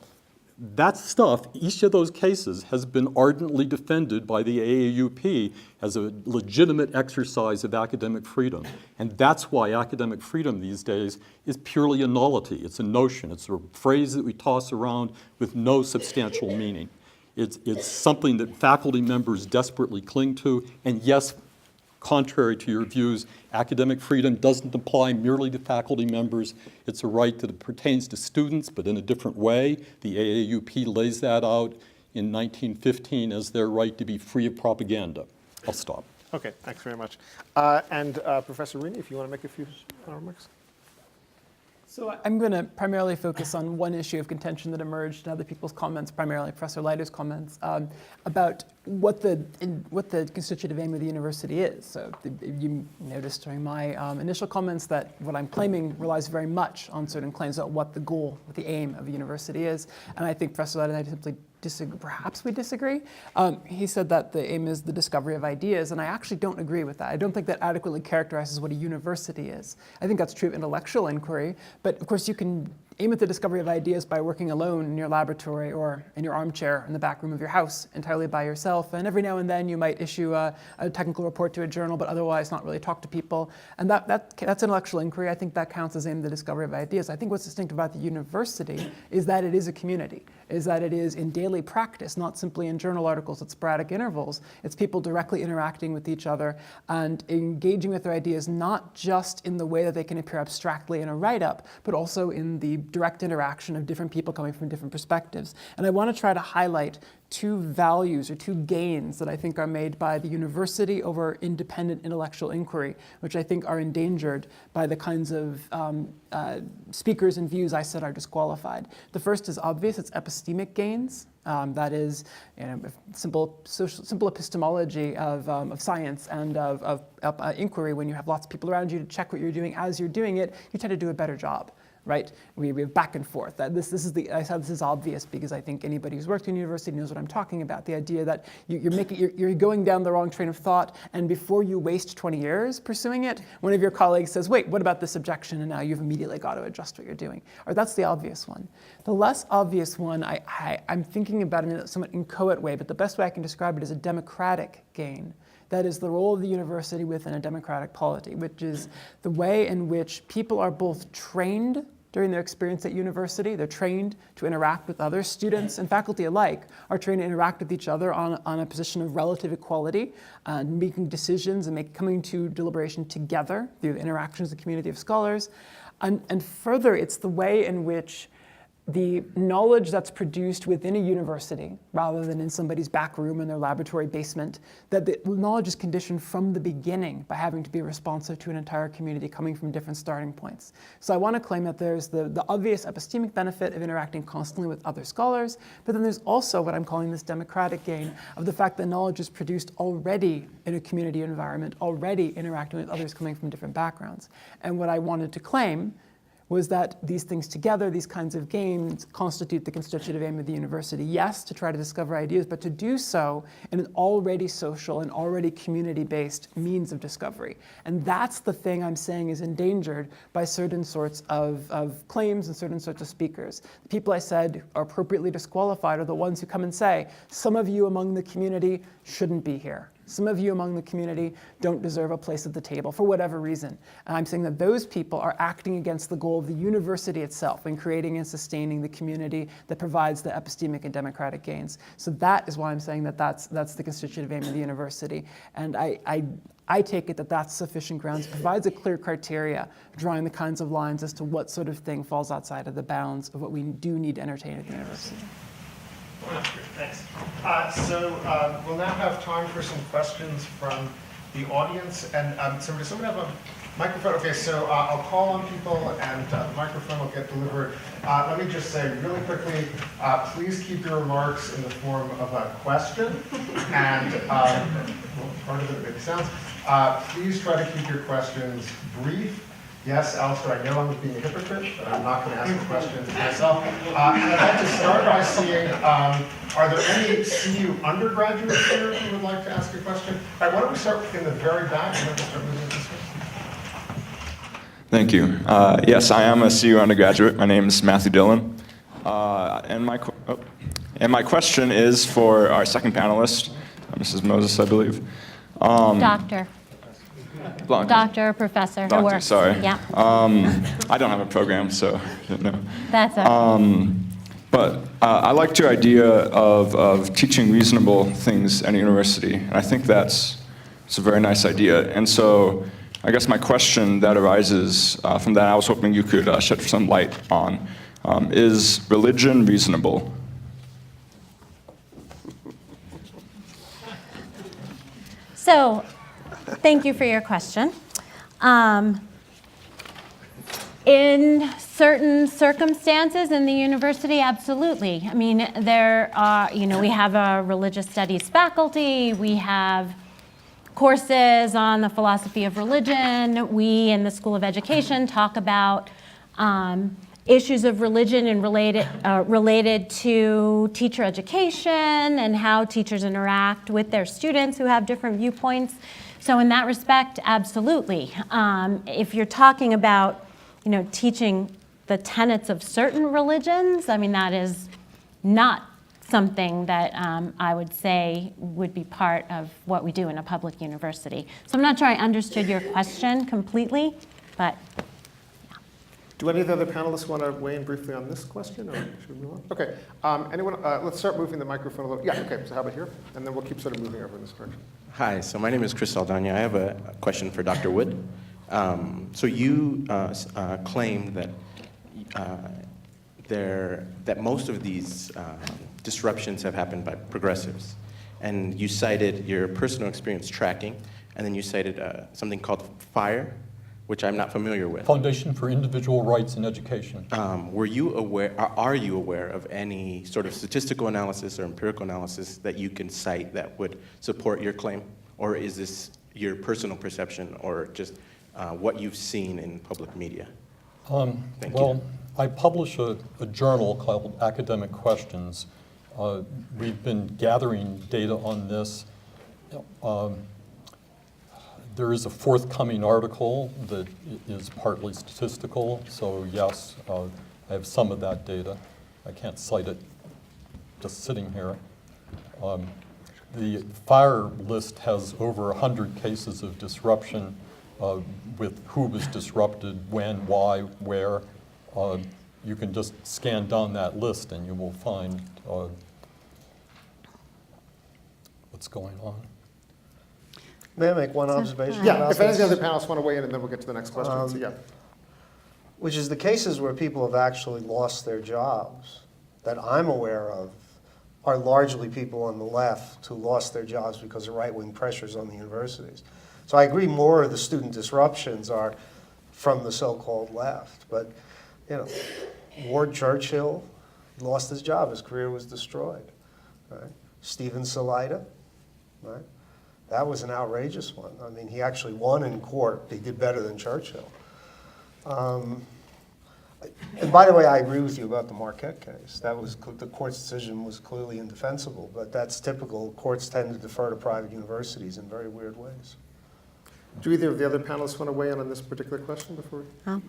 that stuff, each of those cases has been ardently defended by the AAUP as a legitimate exercise of academic freedom. And that's why academic freedom these days is purely a nullity. It's a notion. It's a phrase that we toss around with no substantial meaning. It's something that faculty members desperately cling to. And yes, contrary to your views, academic freedom doesn't apply merely to faculty members. It's a right that pertains to students, but in a different way. The AAUP lays that out in 1915 as their right to be free of propaganda. I'll stop. Okay, thanks very much. And Professor Rini, if you want to make a few remarks. So I'm going to primarily focus on one issue of contention that emerged in other people's comments, primarily Professor Leiter's comments, about what the constitutive aim of the university is. So you noticed during my initial comments that what I'm claiming relies very much on certain claims about what the goal, what the aim of the university is. And I think Professor Leiter and I simply disagree. Perhaps we disagree. He said that the aim is the discovery of ideas, and I actually don't agree with that. I don't think that adequately characterizes what a university is. I think that's true of intellectual inquiry, but of course you can aim at the discovery of ideas by working alone in your laboratory or in your armchair in the back room of your house entirely by yourself. And every now and then you might issue a technical report to a journal, but otherwise not really talk to people. And that's intellectual inquiry. I think that counts as aim at the discovery of ideas. I think what's distinctive about the university is that it is a community, is that it is in daily practice, not simply in journal articles at sporadic intervals. It's people directly interacting with each other and engaging with their ideas, not just in the way that they can appear abstractly in a write-up, but also in the direct interaction of different people coming from different perspectives. And I want to try to highlight two values or two gains that I think are made by the university over independent intellectual inquiry, which I think are endangered by the kinds of speakers and views I said are disqualified. The first is obvious, it's epistemic gains. That is, simple epistemology of science and of inquiry. When you have lots of people around you to check what you're doing as you're doing it, you tend to do a better job, right? We have back and forth. I said this is obvious because I think anybody who's worked in university knows what I'm talking about. The idea that you're going down the wrong train of thought, and before you waste 20 years pursuing it, one of your colleagues says, wait, what about this objection? And now you've immediately got to adjust what you're doing. Or that's the obvious one. The less obvious one, I'm thinking about it in a somewhat inchoate way, but the best way I can describe it is a democratic gain. That is the role of the university within a democratic polity, which is the way in which people are both trained during their experience at university. They're trained to interact with others. Students and faculty alike are trained to interact with each other on a position of relative equality, making decisions and coming to deliberation together through the interactions of the community of scholars. And further, it's the way in which the knowledge that's produced within a university, rather than in somebody's back room in their laboratory basement, that the knowledge is conditioned from the beginning by having to be responsive to an entire community coming from different starting points. So I want to claim that there's the obvious epistemic benefit of interacting constantly with other scholars, but then there's also what I'm calling this democratic gain of the fact that knowledge is produced already in a community environment, already interacting with others coming from different backgrounds. And what I wanted to claim was that these things together, these kinds of gains, constitute the constitutive aim of the university. Yes, to try to discover ideas, but to do so in an already social and already community-based means of discovery. And that's the thing I'm saying is endangered by certain sorts of claims and certain sorts of speakers. The people I said are appropriately disqualified are the ones who come and say, some of you among the community shouldn't be here. Some of you among the community don't deserve a place at the table for whatever reason. And I'm saying that those people are acting against the goal of the university itself in creating and sustaining the community that provides the epistemic and democratic gains. So that is why I'm saying that that's the constitutive aim of the university. And I take it that that's sufficient grounds, provides a clear criteria, drawing the kinds of lines as to what sort of thing falls outside of the bounds of what we do need to entertain at the university. Thanks. So we'll now have time for some questions from the audience. And somebody have a microphone? Okay, so I'll call on people and the microphone will get delivered. Let me just say really quickly, please keep your remarks in the form of a question. And well, part of it maybe sounds. Please try to keep your questions brief. Yes, Alistair, I know I'm being a hypocrite, but I'm not going to ask a question myself. And I'd like to start by seeing, are there any CU undergraduates here who would like to ask a question? All right, why don't we start in the very back and then we'll start moving this way. Thank you. Yes, I am a CU undergraduate. My name is Matthew Dillon. And my question is for our second panelist, Mrs. Moses, I believe. Doctor. Blanca. Doctor or professor. Doctor, works. sorry. Yeah. I don't have a program, so no. That's okay. But I like your idea of teaching reasonable things at a university, and I think it's a very nice idea. And so I guess my question that arises from that, I was hoping you could shed some light on, is religion reasonable? So, thank you for your question. In certain circumstances in the university, absolutely. I mean, there are, we have a religious studies faculty, we have courses on the philosophy of religion. We in the School of Education talk about issues of religion and related to teacher education and how teachers interact with their students who have different viewpoints. So in that respect, absolutely. If you're talking about, teaching the tenets of certain religions, I mean, that is not something that I would say would be part of what we do in a public university. So I'm not sure I understood your question completely, but yeah. Do any of the other panelists want to weigh in briefly on this question, or should we move on? Okay, anyone, let's start moving the microphone a little. Yeah, okay, so how about here? And then we'll keep sort of moving over in this direction. Hi, so my name is Chris Saldana. I have a question for Dr. Wood. So you claimed that that most of these disruptions have happened by progressives. And you cited your personal experience tracking, and then you cited something called FIRE, which I'm not familiar with. Foundation for Individual Rights in Education. Were you aware, are you aware of any sort of statistical analysis or empirical analysis that you can cite that would support your claim? Or is this your personal perception or just what you've seen in public media? Thank you. I publish a journal called Academic Questions. We've been gathering data on this. There is a forthcoming article that is partly statistical, so yes, I have some of that data. I can't cite it just sitting here. The FIRE list has over 100 cases of disruption with who was disrupted, when, why, where. You can just scan down that list and you will find what's going on. May I make one observation? Yeah, about if any of the this? other panelists want to weigh in, and then we'll get to the next question. So, yeah. Which is the cases where people have actually lost their jobs that I'm aware of are largely people on the left who lost their jobs because of right-wing pressures on the universities. So I agree more of the student disruptions are from the so-called left. But, you know, Ward Churchill lost his job. His career was destroyed. Right? Stephen Leiter, right? That was an outrageous one. I mean, he actually won in court. He did better than Churchill. And by the way, I agree with you about the Marquette case. That was, the court's decision was clearly indefensible, but that's typical. Courts tend to defer to private universities in very weird ways. Do either of the other panelists want to weigh in on this particular question before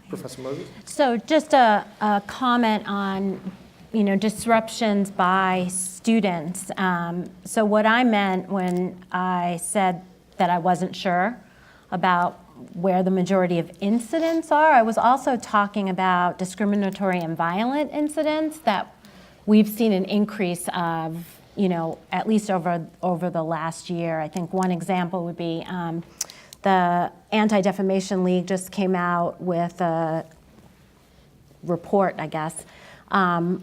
Professor Moses? So just a comment on, you know, disruptions by students. So what I meant when I said that I wasn't sure about where the majority of incidents are, I was also talking about discriminatory and violent incidents that we've seen an increase of, you know, at least over the last year. I think one example would be the Anti-Defamation League just came out with a report, I guess,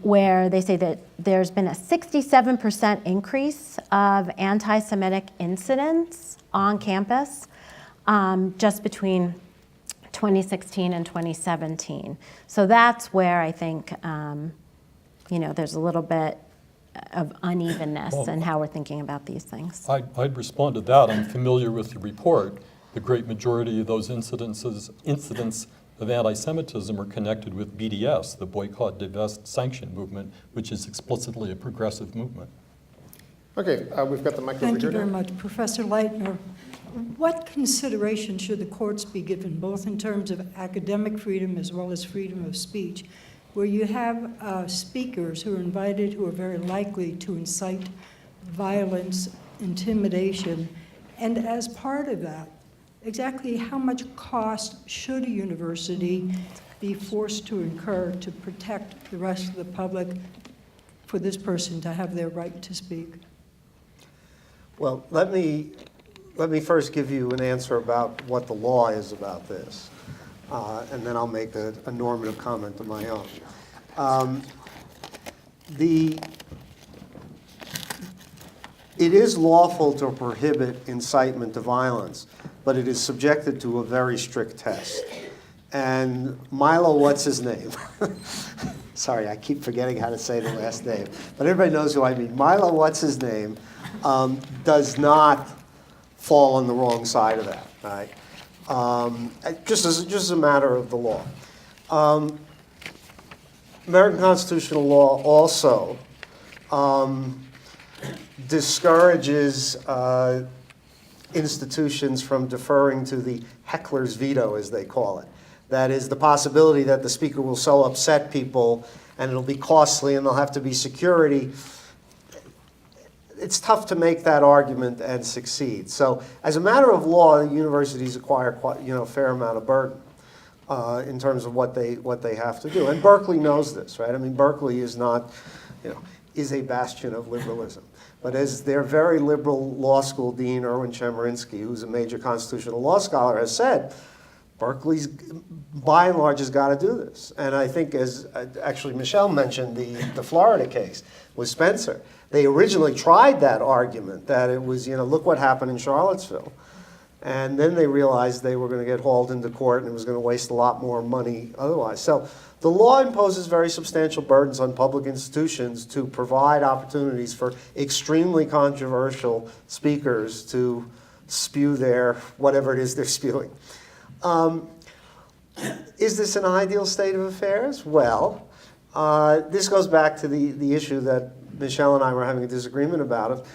where they say that there's been a 67% increase of anti-Semitic incidents on campus just between 2016 and 2017. So that's where I think, you know, there's a little bit of unevenness in how we're thinking about these things. I'd respond to that. I'm familiar with the report. The great majority of those incidents of anti-Semitism are connected with BDS, the Boycott, Divest, Sanction movement, which is explicitly a progressive movement. Okay, we've got the mic over Thank you here very now. much. Professor Leiter, what consideration should the courts be given, both in terms of academic freedom as well as freedom of speech, where you have speakers who are invited who are very likely to incite violence, intimidation, and as part of that, exactly how much cost should a university be forced to incur to protect the rest of the public for this person to have their right to speak? Well, let me first give you an answer about what the law is about this, and then I'll make a normative comment of my own. It is lawful to prohibit incitement to violence, but it is subjected to a very strict test. And Milo, what's his name? Sorry, I keep forgetting how to say the last name, but everybody knows who I mean. Milo, what's his name, does not fall on the wrong side of that, right? Just as a matter of the law. American constitutional law also discourages institutions from deferring to the heckler's veto, as they call it. That is the possibility that the speaker will so upset people and it'll be costly and there'll have to be security. It's tough to make that argument and succeed. So as a matter of law, universities acquire quite, a fair amount of burden in terms of what they have to do. And Berkeley knows this, right? I mean, Berkeley is not, is a bastion of liberalism. But as their very liberal law school dean, Erwin Chemerinsky, who's a major constitutional law scholar, has said, Berkeley's, by and large, has got to do this. And I think, as actually Michele mentioned, the Florida case with Spencer, they originally tried that argument, that it was, look what happened in Charlottesville. And then they realized they were going to get hauled into court and it was going to waste a lot more money otherwise. So the law imposes very substantial burdens on public institutions to provide opportunities for extremely controversial speakers to spew their, whatever it is they're spewing. Is this an ideal state of affairs? Well, this goes back to the issue that Michele and I were having a disagreement about.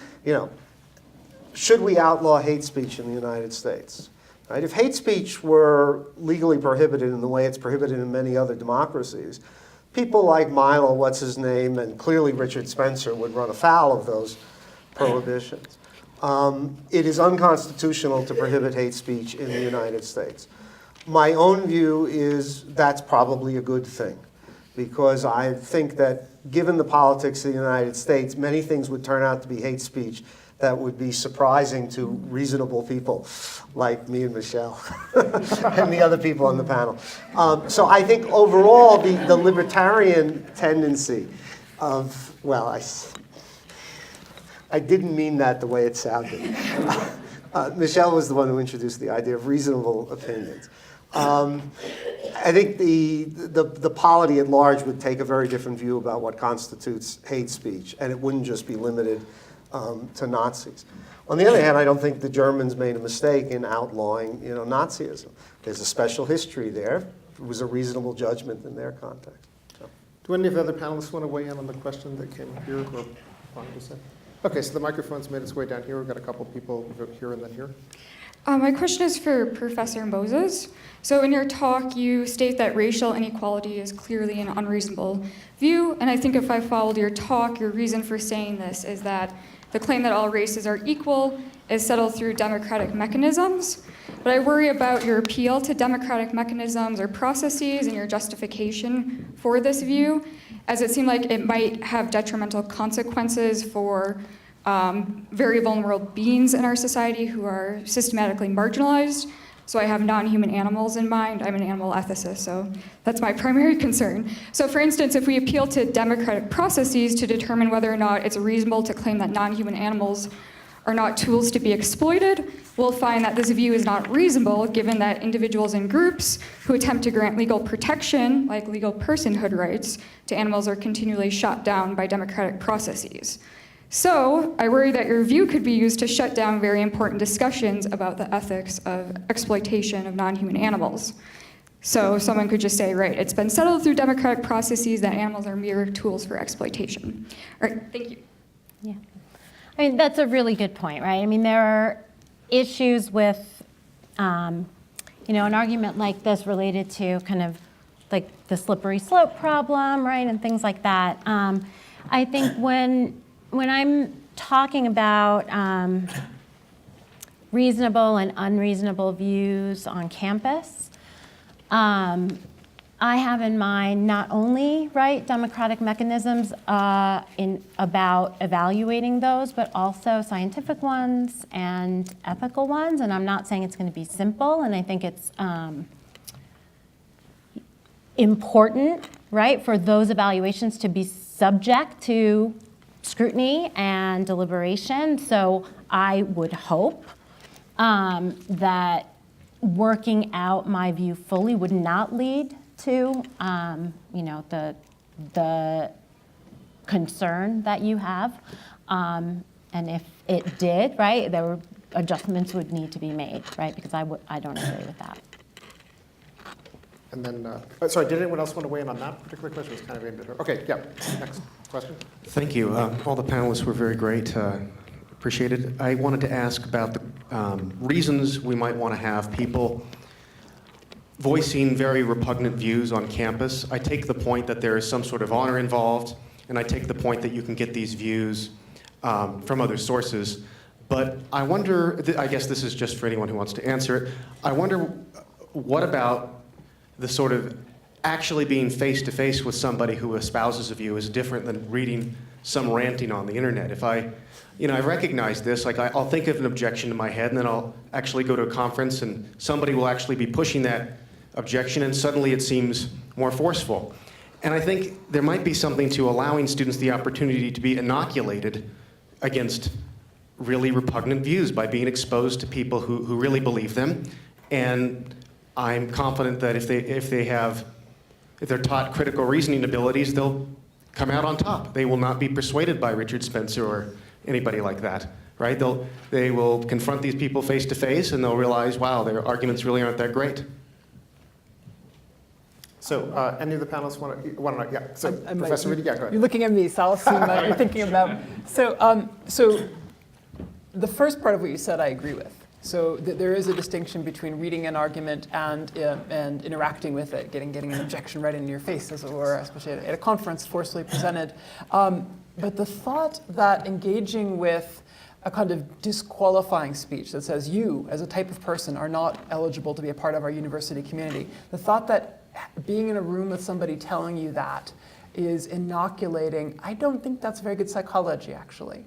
Should we outlaw hate speech in the United States? Right? If hate speech were legally prohibited in the way it's prohibited in many other democracies, people like Milo, what's his name, and clearly Richard Spencer would run afoul of those prohibitions. It is unconstitutional to prohibit hate speech in the United States. My own view is that's probably a good thing, because I think that given the politics of the United States, many things would turn out to be hate speech that would be surprising to reasonable people like me and Michele and the other people on the panel. So I think overall the libertarian tendency of, well, I didn't mean that the way it sounded. Michele was the one who introduced the idea of reasonable opinions. I think the polity at large would take a very different view about what constitutes hate speech, and it wouldn't just be limited to Nazis. On the other hand, I don't think the Germans made a mistake in outlawing, Nazism. There's a special history there. It was a reasonable judgment in their context. So. Do any of the other panelists want to weigh in on the question that came here or wanted to say? Okay, so the microphone's made its way down here. We've got a couple people here and then here. My question is for Professor Moses. So in your talk, you state that racial inequality is clearly an unreasonable view, and I think if I followed your talk, your reason for saying this is that the claim that all races are equal is settled through democratic mechanisms, but I worry about your appeal to democratic mechanisms or processes and your justification for this view, as it seemed like it might have detrimental consequences for very vulnerable beings in our society who are systematically marginalized. So I have non-human animals in mind. I'm an animal ethicist, so that's my primary concern. So for instance, if we appeal to democratic processes to determine whether or not it's reasonable to claim that non-human animals are not tools to be exploited, we'll find that this view is not reasonable given that individuals and groups who attempt to grant legal protection, like legal personhood rights, to animals are continually shot down by democratic processes. So I worry that your view could be used to shut down very important discussions about the ethics of exploitation of non-human animals. So someone could just say, right, it's been settled through democratic processes that animals are mere tools for exploitation. All right, thank you. Yeah. I mean, that's a really good point, right? I mean, there are issues with, an argument like this related to kind of like the slippery slope problem, right, and things like that. I think when I'm talking about reasonable and unreasonable views on campus, I have in mind not only, right, democratic mechanisms about evaluating those, but also scientific ones and ethical ones. And I'm not saying it's going to be simple, and I think it's important, right, for those evaluations to be subject to scrutiny and deliberation. So I would hope that working out my view fully would not lead to, the concern that you have. And if it did, right, there were adjustments would need to be made, right, because I don't agree with that. And then, sorry, did anyone else want to weigh in on that particular question? It was kind of aimed at her. Okay, yeah, next question. Thank you. All the panelists were very great. Appreciated. I wanted to ask about the reasons we might want to have people voicing very repugnant views on campus. I take the point that there is some sort of honor involved, and I take the point that you can get these views from other sources. But I wonder, I guess this is just for anyone who wants to answer it, I wonder what about the sort of actually being face-to-face with somebody who espouses a view is different than reading some ranting on the internet. If I I recognize this. Like, I'll think of an objection in my head, and then I'll actually go to a conference, and somebody will actually be pushing that objection, and suddenly it seems more forceful. And I think there might be something to allowing students the opportunity to be inoculated against really repugnant views by being exposed to people who really believe them. And I'm confident that if they're taught critical reasoning abilities, they'll come out on top. They will not be persuaded by Richard Spencer or anybody like that, right? They will confront these people face to face, and they'll realize, wow, their arguments really aren't that great. So any of the panelists want to, yeah, so Professor Rini, yeah, go ahead. You're looking at me, so I'll assume that you're thinking about. So the first part of what you said I agree with. So there is a distinction between reading an argument and interacting with it, getting an objection right in your face, as it were, especially at a conference forcefully presented. But the thought that engaging with a kind of disqualifying speech that says you, as a type of person, are not eligible to be a part of our university community, the thought that being in a room with somebody telling you that is inoculating, I don't think that's very good psychology, actually.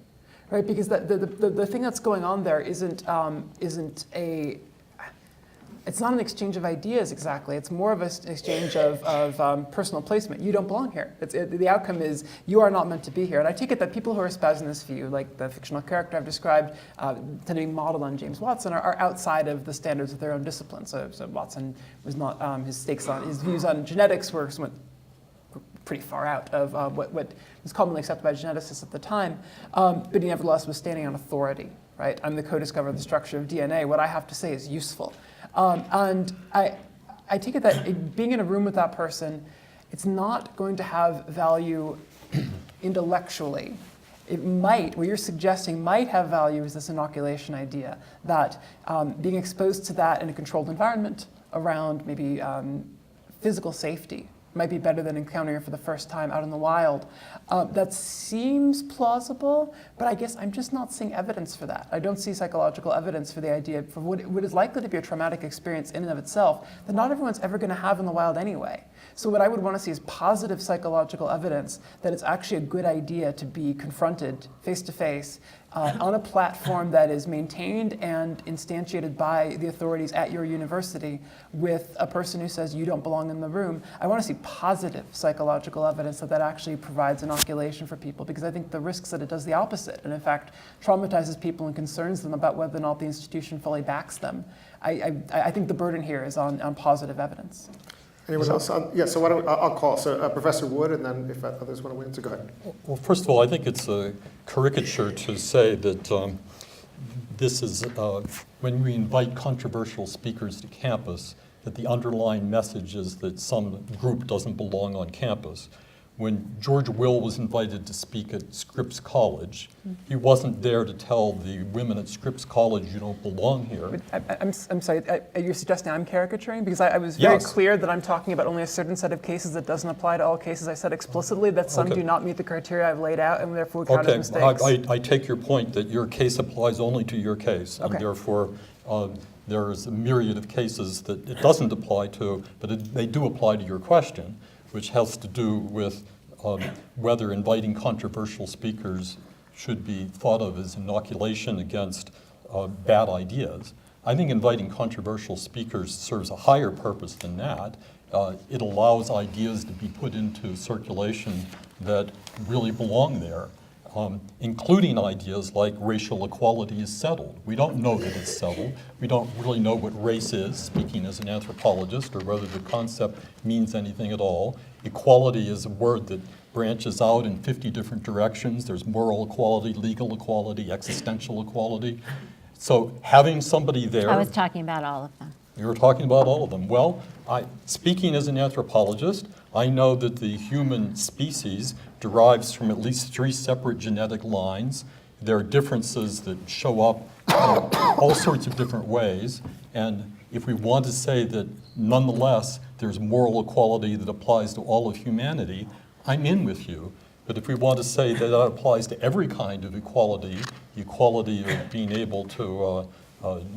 Right, because the thing that's going on there it's not an exchange of ideas exactly. It's more of an exchange of personal placement. You don't belong here. The outcome is you are not meant to be here. And I take it that people who are espousing this view, like the fictional character I've described, tend to be modeled on James Watson, are outside of the standards of their own discipline. So Watson was not his views on genetics were somewhat pretty far out of what was commonly accepted by geneticists at the time, but he nevertheless was standing on authority, right? I'm the co-discoverer of the structure of DNA. What I have to say is useful. And I take it that being in a room with that person, it's not going to have value intellectually. It might, what you're suggesting might have value is this inoculation idea, that being exposed to that in a controlled environment around maybe physical safety might be better than encountering it for the first time out in the wild. That seems plausible, but I guess I'm just not seeing evidence for that. I don't see psychological evidence for the idea, for what is likely to be a traumatic experience in and of itself, that not everyone's ever going to have in the wild anyway. So what I would want to see is positive psychological evidence that it's actually a good idea to be confronted face to face on a platform that is maintained and instantiated by the authorities at your university with a person who says you don't belong in the room. I want to see positive psychological evidence that actually provides inoculation for people, because I think the risks that it does the opposite and in fact traumatizes people and concerns them about whether or not the institution fully backs them. I think the burden here is on positive evidence. Anyone else? Yeah, so I'll call. So Professor Wood, and then if others want to weigh in, so go ahead. Well, first of all, I think it's a caricature to say that this is, when we invite controversial speakers to campus, that the underlying message is that some group doesn't belong on campus. When George Will was invited to speak at Scripps College, he wasn't there to tell the women at Scripps College, you don't belong here. I'm sorry, you're suggesting I'm caricaturing? Because I was very clear that I'm talking about only a certain set of cases that doesn't apply to all cases. I said explicitly that some do not meet the criteria I've laid out and therefore we count as mistakes. I take your point that your case applies only to your case, and therefore there is a myriad of cases that it doesn't apply to, but they do apply to your question, which has to do with whether inviting controversial speakers should be thought of as inoculation against bad ideas. I think inviting controversial speakers serves a higher purpose than that. It allows ideas to be put into circulation that really belong there, including ideas like racial equality is settled. We don't know that it's settled. We don't really know what race is, speaking as an anthropologist, or whether the concept means anything at all. Equality is a word that branches out in 50 different directions. There's moral equality, legal equality, existential equality. So having somebody there— I was talking about all of them. You were talking about all of them. Well, speaking as an anthropologist, I know that the human species derives from at least 3 separate genetic lines. There are differences that show up in all sorts of different ways. And if we want to say that nonetheless there's moral equality that applies to all of humanity, I'm in with you. But if we want to say that that applies to every kind of equality, the equality of being able to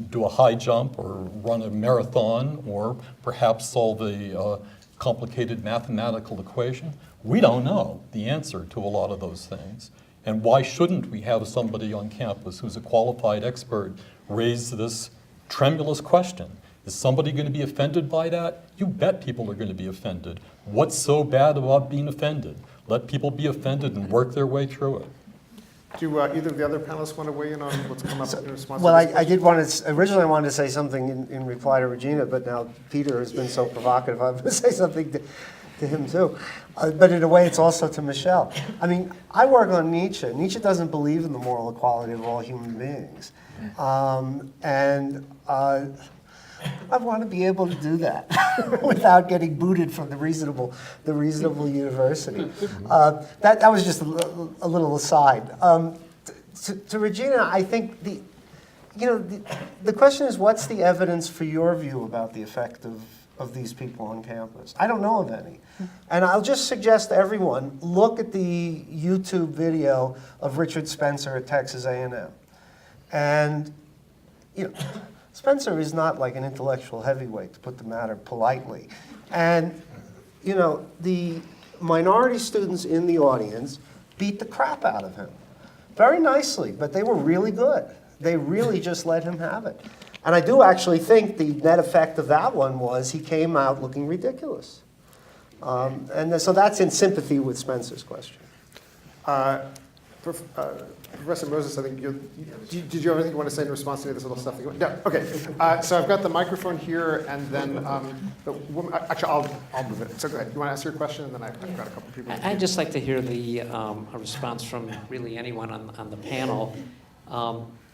do a high jump or run a marathon or perhaps solve a complicated mathematical equation, we don't know the answer to a lot of those things. And why shouldn't we have somebody on campus who's a qualified expert raise this tremulous question? Is somebody going to be offended by that? You bet people are going to be offended. What's so bad about being offended? Let people be offended and work their way through it. Do either of the other panelists want to weigh in on what's come up in response Well, to this I did want to, originally I wanted to say something in reply to Regina, but now Peter has been so provocative, I'm going to say something to him too. But in a way, it's also to Michele. I mean, I work on Nietzsche. Nietzsche doesn't believe in the moral equality of all human beings. I want to be able to do that without getting booted from the reasonable university. That was just a little aside. To Regina, I think the question is, what's the evidence for your view about the effect of these people on campus? I don't know of any. And I'll just suggest to everyone, look at the YouTube video of Richard Spencer at Texas A&M. And, Spencer is not like an intellectual heavyweight, to put the matter politely. And, the minority students in the audience beat the crap out of him. Very nicely, but they were really good. They really just let him have it. And I do actually think the net effect of that one was he came out looking ridiculous. So that's in sympathy with Spencer's question. Professor Moses, I think did you have anything you want to say in response to this little stuff? No. Okay. So I've got the microphone here, and then the woman. Actually, I'll move it. So go ahead. You want to ask your question, and then I've got a couple people. I'd just like to hear a response from really anyone on the panel.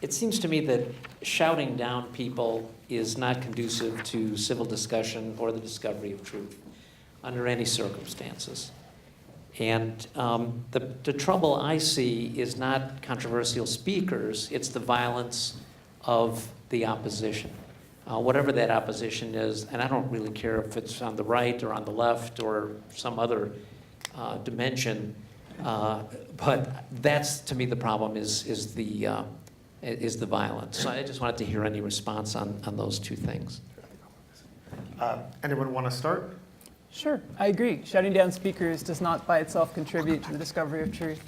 It seems to me that shouting down people is not conducive to civil discussion or the discovery of truth under any circumstances. And the trouble I see is not controversial speakers, it's the violence of the opposition. Whatever that opposition is, and I don't really care if it's on the right or on the left or some other dimension, but that's, to me, the problem is the violence. So I just wanted to hear any response on those two things. Anyone want to start? Sure, I agree. Shutting down speakers does not by itself contribute to the discovery of truth.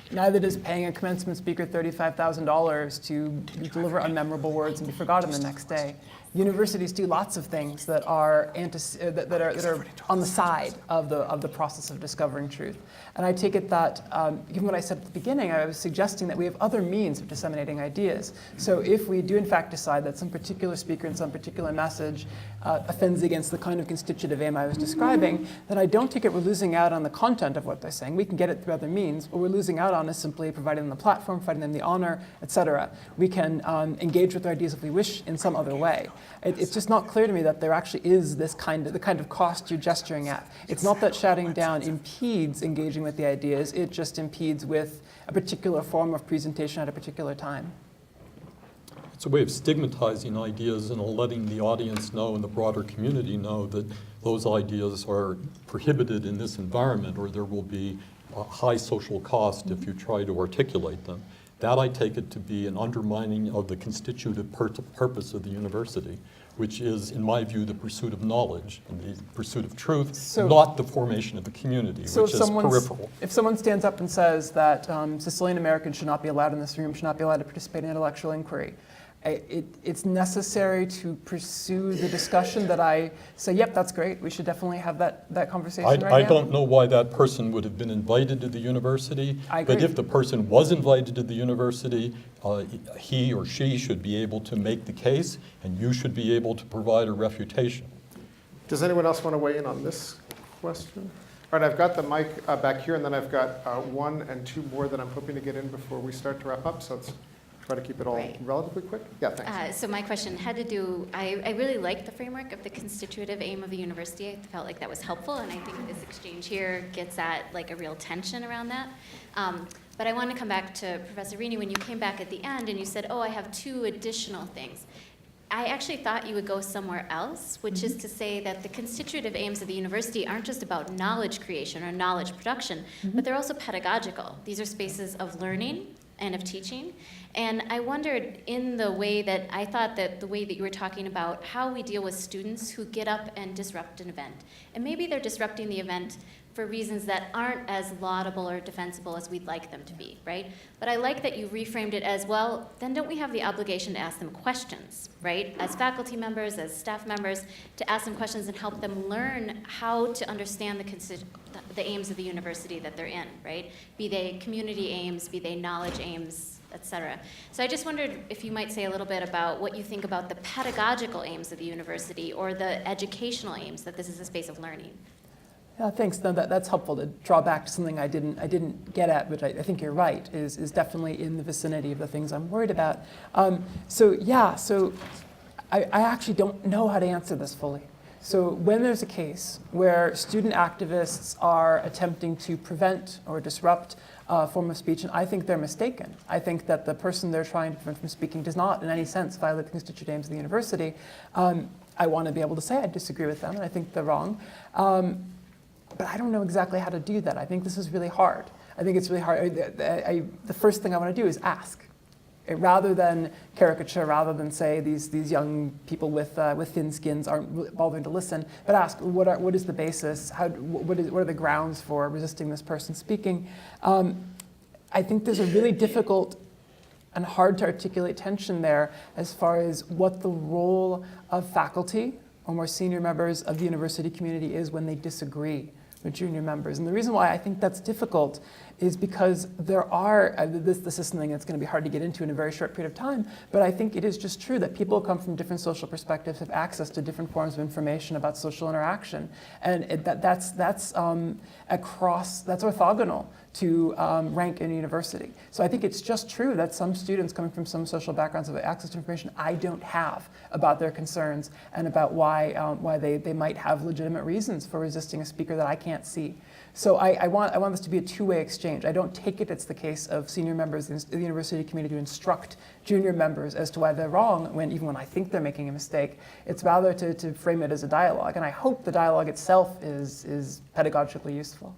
Neither does paying a commencement speaker $35,000 to deliver unmemorable words and be forgotten the next day. Universities do lots of things that are that are on the side of the process of discovering truth. And I take it that, given what I said at the beginning, I was suggesting that we have other means of disseminating ideas. So if we do in fact decide that some particular speaker and some particular message offends against the kind of constitutive aim I was describing, then I don't take it we're losing out on the content of what they're saying. We can get it through other means. What we're losing out on is simply providing them the platform, providing them the honor, etc. We can engage with their ideas if we wish in some other way. It's just not clear to me that there actually is the kind of cost you're gesturing at. It's not that shouting down impedes engaging with the ideas, it just impedes with a particular form of presentation at a particular time. It's a way of stigmatizing ideas and letting the audience know and the broader community know that those ideas are prohibited in this environment, or there will be a high social cost if you try to articulate them. That I take it to be an undermining of the constitutive purpose of the university, which is, in my view, the pursuit of knowledge and the pursuit of truth, not the formation of the community, which is peripheral. If someone stands up and says that Sicilian Americans should not be allowed in this room, should not be allowed to participate in intellectual inquiry, it's necessary to pursue the discussion that I say, yep, that's great, we should definitely have that conversation right now. I don't know why that person would have been invited to the university, but if the person was invited to the university, he or she should be able to make the case, and you should be able to provide a refutation. Does anyone else want to weigh in on this question? All right, I've got the mic back here, and then I've got one and two more that I'm hoping to get in before we start to wrap up, so let's try to keep it all relatively quick. Yeah, thanks. So my question had to do, I really liked the framework of the constitutive aim of a university. I felt like that was helpful, and I think this exchange here gets at like a real tension around that. But I want to come back to Professor Rini when you came back at the end and you said, oh, I have two additional things. I actually thought you would go somewhere else, which is to say that the constitutive aims of the university aren't just about knowledge creation or knowledge production, but they're also pedagogical. These are spaces of learning and of teaching. And I wondered, in the way that I thought that the way that you were talking about how we deal with students who get up and disrupt an event. And maybe they're disrupting the event for reasons that aren't as laudable or defensible as we'd like them to be, right? But I like that you reframed it as, well, then don't we have the obligation to ask them questions, right? As faculty members, as staff members, to ask them questions and help them learn how to understand the aims of the university that they're in, right? Be they community aims, be they knowledge aims, et cetera. So I just wondered if you might say a little bit about what you think about the pedagogical aims of the university or the educational aims, that this is a space of learning. Yeah, thanks. No, that's helpful to draw back to something I didn't get at, but I think you're right, is definitely in the vicinity of the things I'm worried about. So I actually don't know how to answer this fully. So when there's a case where student activists are attempting to prevent or disrupt a form of speech, and I think they're mistaken. I think that the person they're trying to prevent from speaking does not in any sense violate the constitutive aims of the university. I want to be able to say I disagree with them and I think they're wrong. But I don't know exactly how to do that. I think this is really hard. I think it's really hard. The first thing I want to do is ask. Rather than caricature, rather than say these young people with thin skins aren't bothering to listen, but ask what is the basis? What are the grounds for resisting this person speaking? I think there's a really difficult and hard to articulate tension there as far as what the role of faculty or more senior members of the university community is when they disagree with junior members. And the reason why I think that's difficult is because there are, this is something that's going to be hard to get into in a very short period of time, but I think it is just true that people who come from different social perspectives have access to different forms of information about social interaction. And that's orthogonal to rank in a university. So I think it's just true that some students coming from some social backgrounds have access to information I don't have about their concerns and about why they might have legitimate reasons for resisting a speaker that I can't see. So I want this to be a two-way exchange. I don't take it's the case of senior members in the university community to instruct junior members as to why they're wrong, even when I think they're making a mistake. It's rather to frame it as a dialogue. And I hope the dialogue itself is pedagogically useful.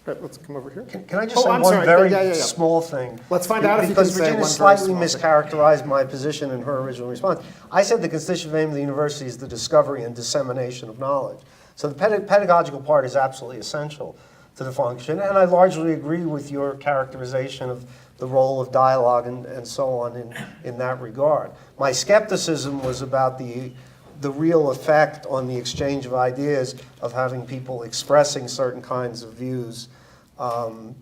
Great, let's come over here. Can I just say one very small thing? Let's find out if you can say Regina one very slightly small thing. mischaracterized my position in her original response. I said the constitutive aim of the university is the discovery and dissemination of knowledge. So the pedagogical part is absolutely essential to the function, and I largely agree with your characterization of the role of dialogue and so on in that regard. My skepticism was about the real effect on the exchange of ideas of having people expressing certain kinds of views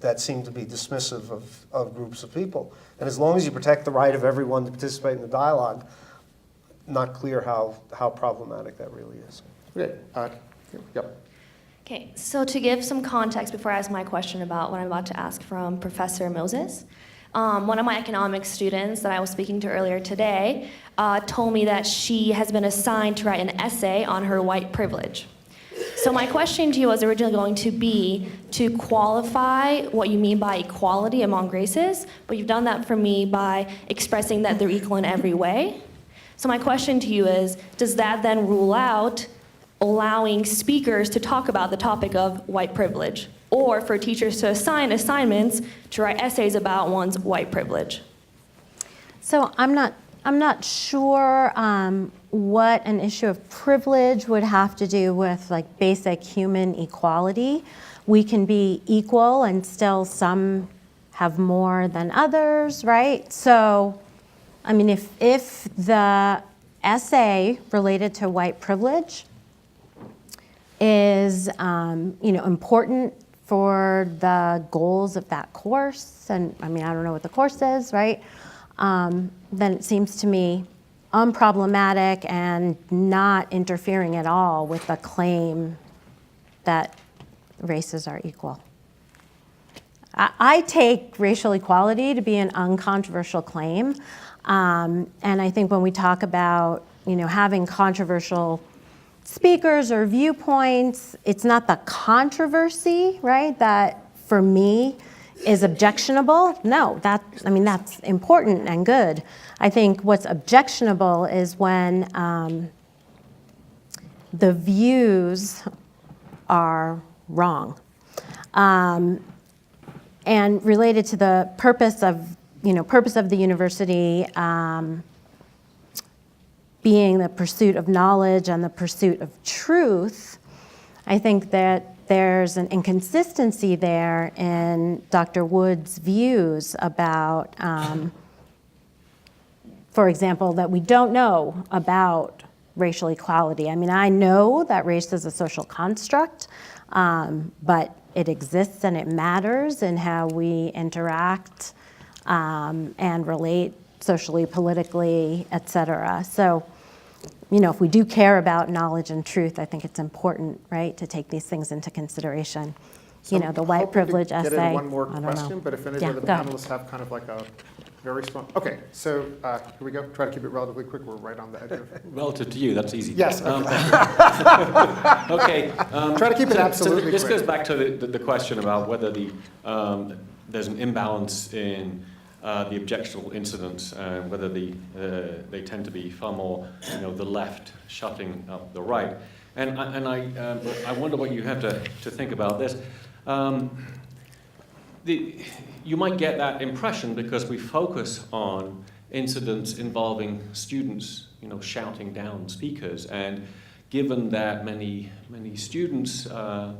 that seem to be dismissive of groups of people. And as long as you protect the right of everyone to participate in the dialogue, not clear how problematic that really is. Okay, yep. Okay, so to give some context before I ask my question about what I'm about to ask from Professor Moses, one of my economics students that I was speaking to earlier today told me that she has been assigned to write an essay on her white privilege. So my question to you was originally going to be to qualify what you mean by equality among races, but you've done that for me by expressing that they're equal in every way. So my question to you is, does that then rule out allowing speakers to talk about the topic of white privilege, or for teachers to assign assignments to write essays about one's white privilege? So I'm not sure what an issue of privilege would have to do with like basic human equality. We can be equal and still some have more than others, right? So, I mean, if the essay related to white privilege is important for the goals of that course, and I mean, I don't know what the course is, right? Then it seems to me unproblematic and not interfering at all with the claim that races are equal. I take racial equality to be an uncontroversial claim, and I think when we talk about having controversial speakers or viewpoints, it's not the controversy, right, that for me is objectionable. No, that's important and good. I think what's objectionable is when the views are wrong. And related to the purpose of the university being the pursuit of knowledge and the pursuit of truth, I think that there's an inconsistency there in Dr. Wood's views about, for example, that we don't know about racial equality. I mean, I know that race is a social construct, but it exists and it matters in how we interact and relate socially, politically, et cetera. So, you know, if we do care about knowledge and truth, I think it's important, right, to take these things into consideration. So you know, the white hoping privilege to essay. get in one more I don't question, know. but if any Yeah, of the go ahead. panelists have kind of like a very strong, okay, so here we go. Try to keep it relatively quick. We're right on the edge of. Relative to you, that's easy. Yes. Okay. Try to keep it absolutely so this quick. goes back to the question about whether there's an imbalance in the objectionable incidents and whether they tend to be far more, the left shutting up the right. And I wonder what you have to think about this. You might get that impression because we focus on incidents involving students, shouting down speakers. And given that many students are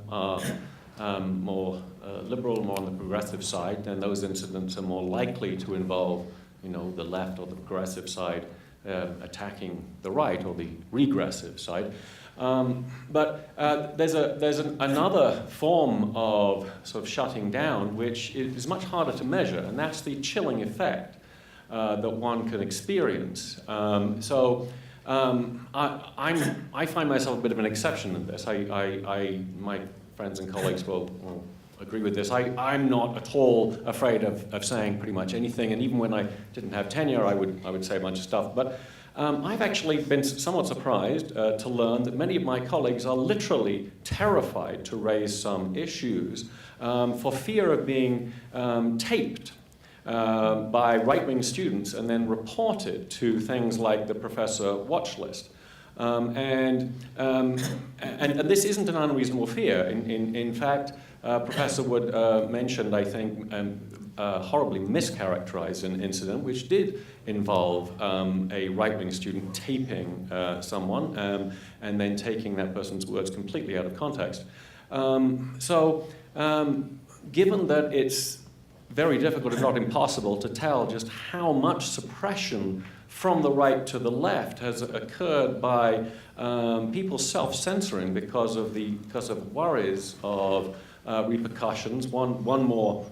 more liberal, more on the progressive side, then those incidents are more likely to involve, the left or the progressive side attacking the right or the regressive side. But there's another form of sort of shutting down which is much harder to measure, and that's the chilling effect that one can experience. I find myself a bit of an exception in this. My friends and colleagues will agree with this. I'm not at all afraid of saying pretty much anything, and even when I didn't have tenure, I would say a bunch of stuff. But I've actually been somewhat surprised to learn that many of my colleagues are literally terrified to raise some issues for fear of being taped by right-wing students and then reported to things like the professor watch list. And this isn't an unreasonable fear. In fact, Professor Wood mentioned, I think, horribly mischaracterized an incident which did involve a right-wing student taping someone and then taking that person's words completely out of context. Given that it's very difficult, if not impossible, to tell just how much suppression from the right to the left has occurred by people self-censoring because of worries of repercussions. One more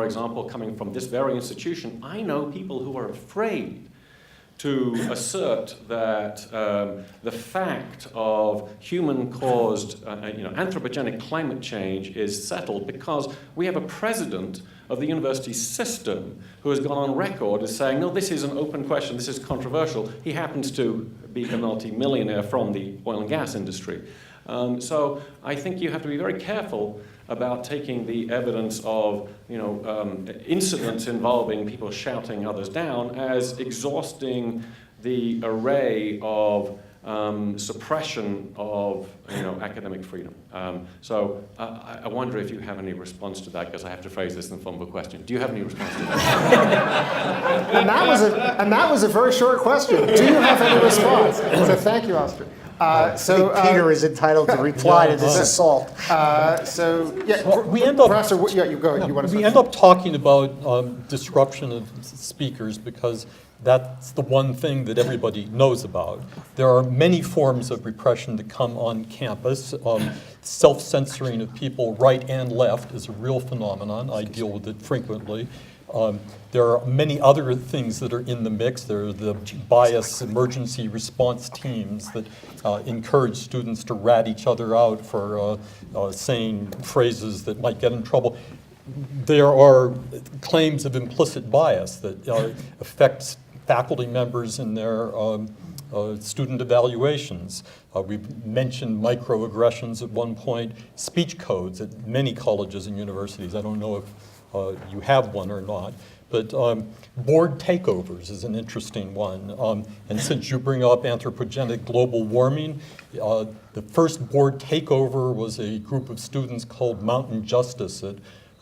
example coming from this very institution. I know people who are afraid to assert that the fact of human-caused, anthropogenic climate change is settled because we have a president of the university system who has gone on record as saying, no, this is an open question, this is controversial. He happens to be a multi-millionaire from the oil and gas industry. So I think you have to be very careful about taking the evidence of incidents involving people shouting others down as exhausting the array of suppression of academic freedom. I wonder if you have any response to that, because I have to phrase this in the form of a question. Do you have any response to that? and that was a very short question. Do you have any response? So thank you, Oscar. I think Peter is entitled to reply to this assault. We end up, Professor, you go. You want to we end up talking about disruption of speakers because that's the one thing that everybody knows about. There are many forms of repression that come on campus. Self-censoring of people right and left is a real phenomenon. I deal with it frequently. There are many other things that are in the mix. There are the bias emergency response teams that encourage students to rat each other out for saying phrases that might get in trouble. There are claims of implicit bias that affects faculty members in their student evaluations. We mentioned microaggressions at one point, speech codes at many colleges and universities. I don't know if you have one or not, but board takeovers is an interesting one. And since you bring up anthropogenic global warming, the first board takeover was a group of students called Mountain Justice at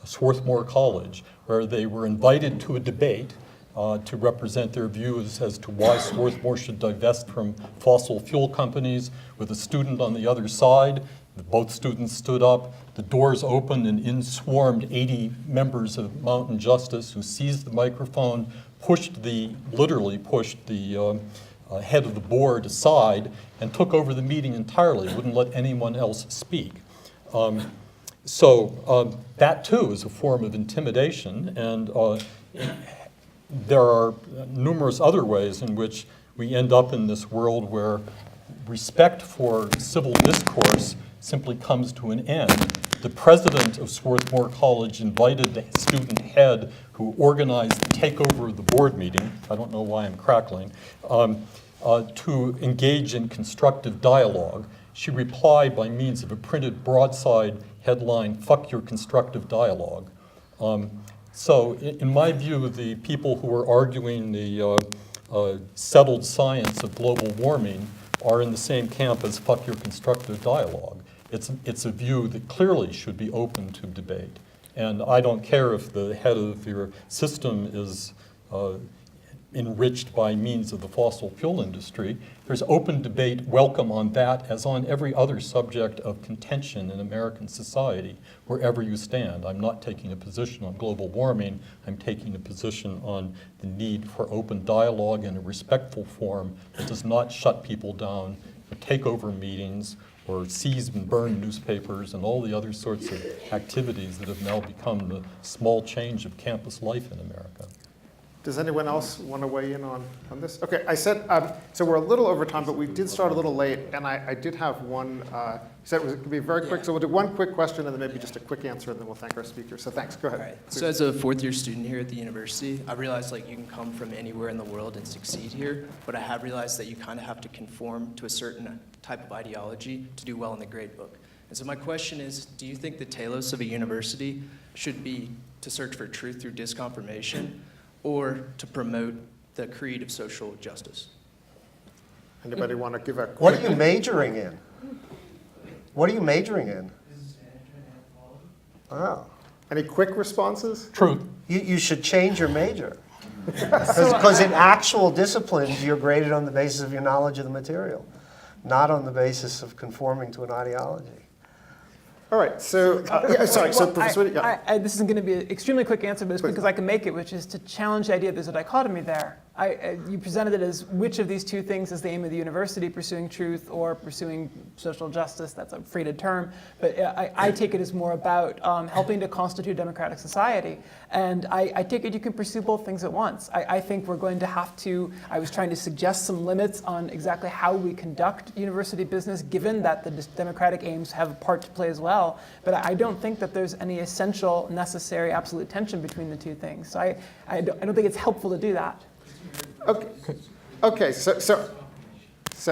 Swarthmore College, where they were invited to a debate to represent their views as to why Swarthmore should divest from fossil fuel companies, with a student on the other side Both students stood up, the doors opened, and in swarmed 80 members of Mountain Justice who seized the microphone, literally pushed the head of the board aside, and took over the meeting entirely, wouldn't let anyone else speak. So that too is a form of intimidation, and there are numerous other ways in which we end up in this world where respect for civil discourse simply comes to an end. The president of Swarthmore College invited the student head who organized the takeover of the board meeting, I don't know why I'm crackling, to engage in constructive dialogue. She replied by means of a printed broadside headline, "Fuck your constructive dialogue." So in my view, the people who are arguing the settled science of global warming are in the same camp as "fuck your constructive dialogue." It's a view that clearly should be open to debate. And I don't care if the head of your system is enriched by means of the fossil fuel industry. There's open debate, welcome on that, as on every other subject of contention in American society, wherever you stand. I'm not taking a position on global warming. I'm taking a position on the need for open dialogue in a respectful form that does not shut people down, or take over meetings, or seize and burn newspapers, and all the other sorts of activities that have now become the small change of campus life in America. Does anyone else want to weigh in on this? Okay, I said, so we're a little over time, but we did start a little late, and I did have one, you said it was going to be very quick, so we'll do one quick question and then maybe just a quick answer, and then we'll thank our speaker. So thanks, go ahead. All right. So as a fourth-year student here at the university, I realized like you can come from anywhere in the world and succeed here, but I have realized that you kind of have to conform to a certain type of ideology to do well in the grade book. And so my question is, do you think the telos of a university should be to search for truth through disconfirmation, or to promote the creed of social justice? Anybody want to give a What are you majoring in? What are you majoring in? Oh. Any quick responses? Truth. You should change your major. Because in actual disciplines, you're graded on the basis of your knowledge of the material, not on the basis of conforming to an ideology. All right, so, sorry, so Professor, this isn't going to be an extremely quick answer, but it's because I can make it, which is to challenge the idea that there's a dichotomy there. You presented it as which of these two things is the aim of the university, pursuing truth or pursuing social justice. That's a freighted term, but I take it as more about helping to constitute a democratic society. And I take it you can pursue both things at once. I think we're going to have to, I was trying to suggest some limits on exactly how we conduct university business, given that the democratic aims have a part to play as well. But I don't think that there's any essential, necessary, absolute tension between the two things. So I don't think it's helpful to do that. Okay. So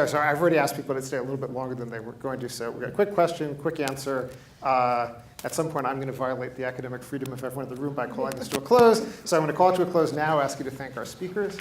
I've already asked people to stay a little bit longer than they were going to. So we've got a quick question, quick answer. At some point, I'm going to violate the academic freedom of everyone in the room by calling this to a close. So I'm going to call it to a close now, ask you to thank our speakers.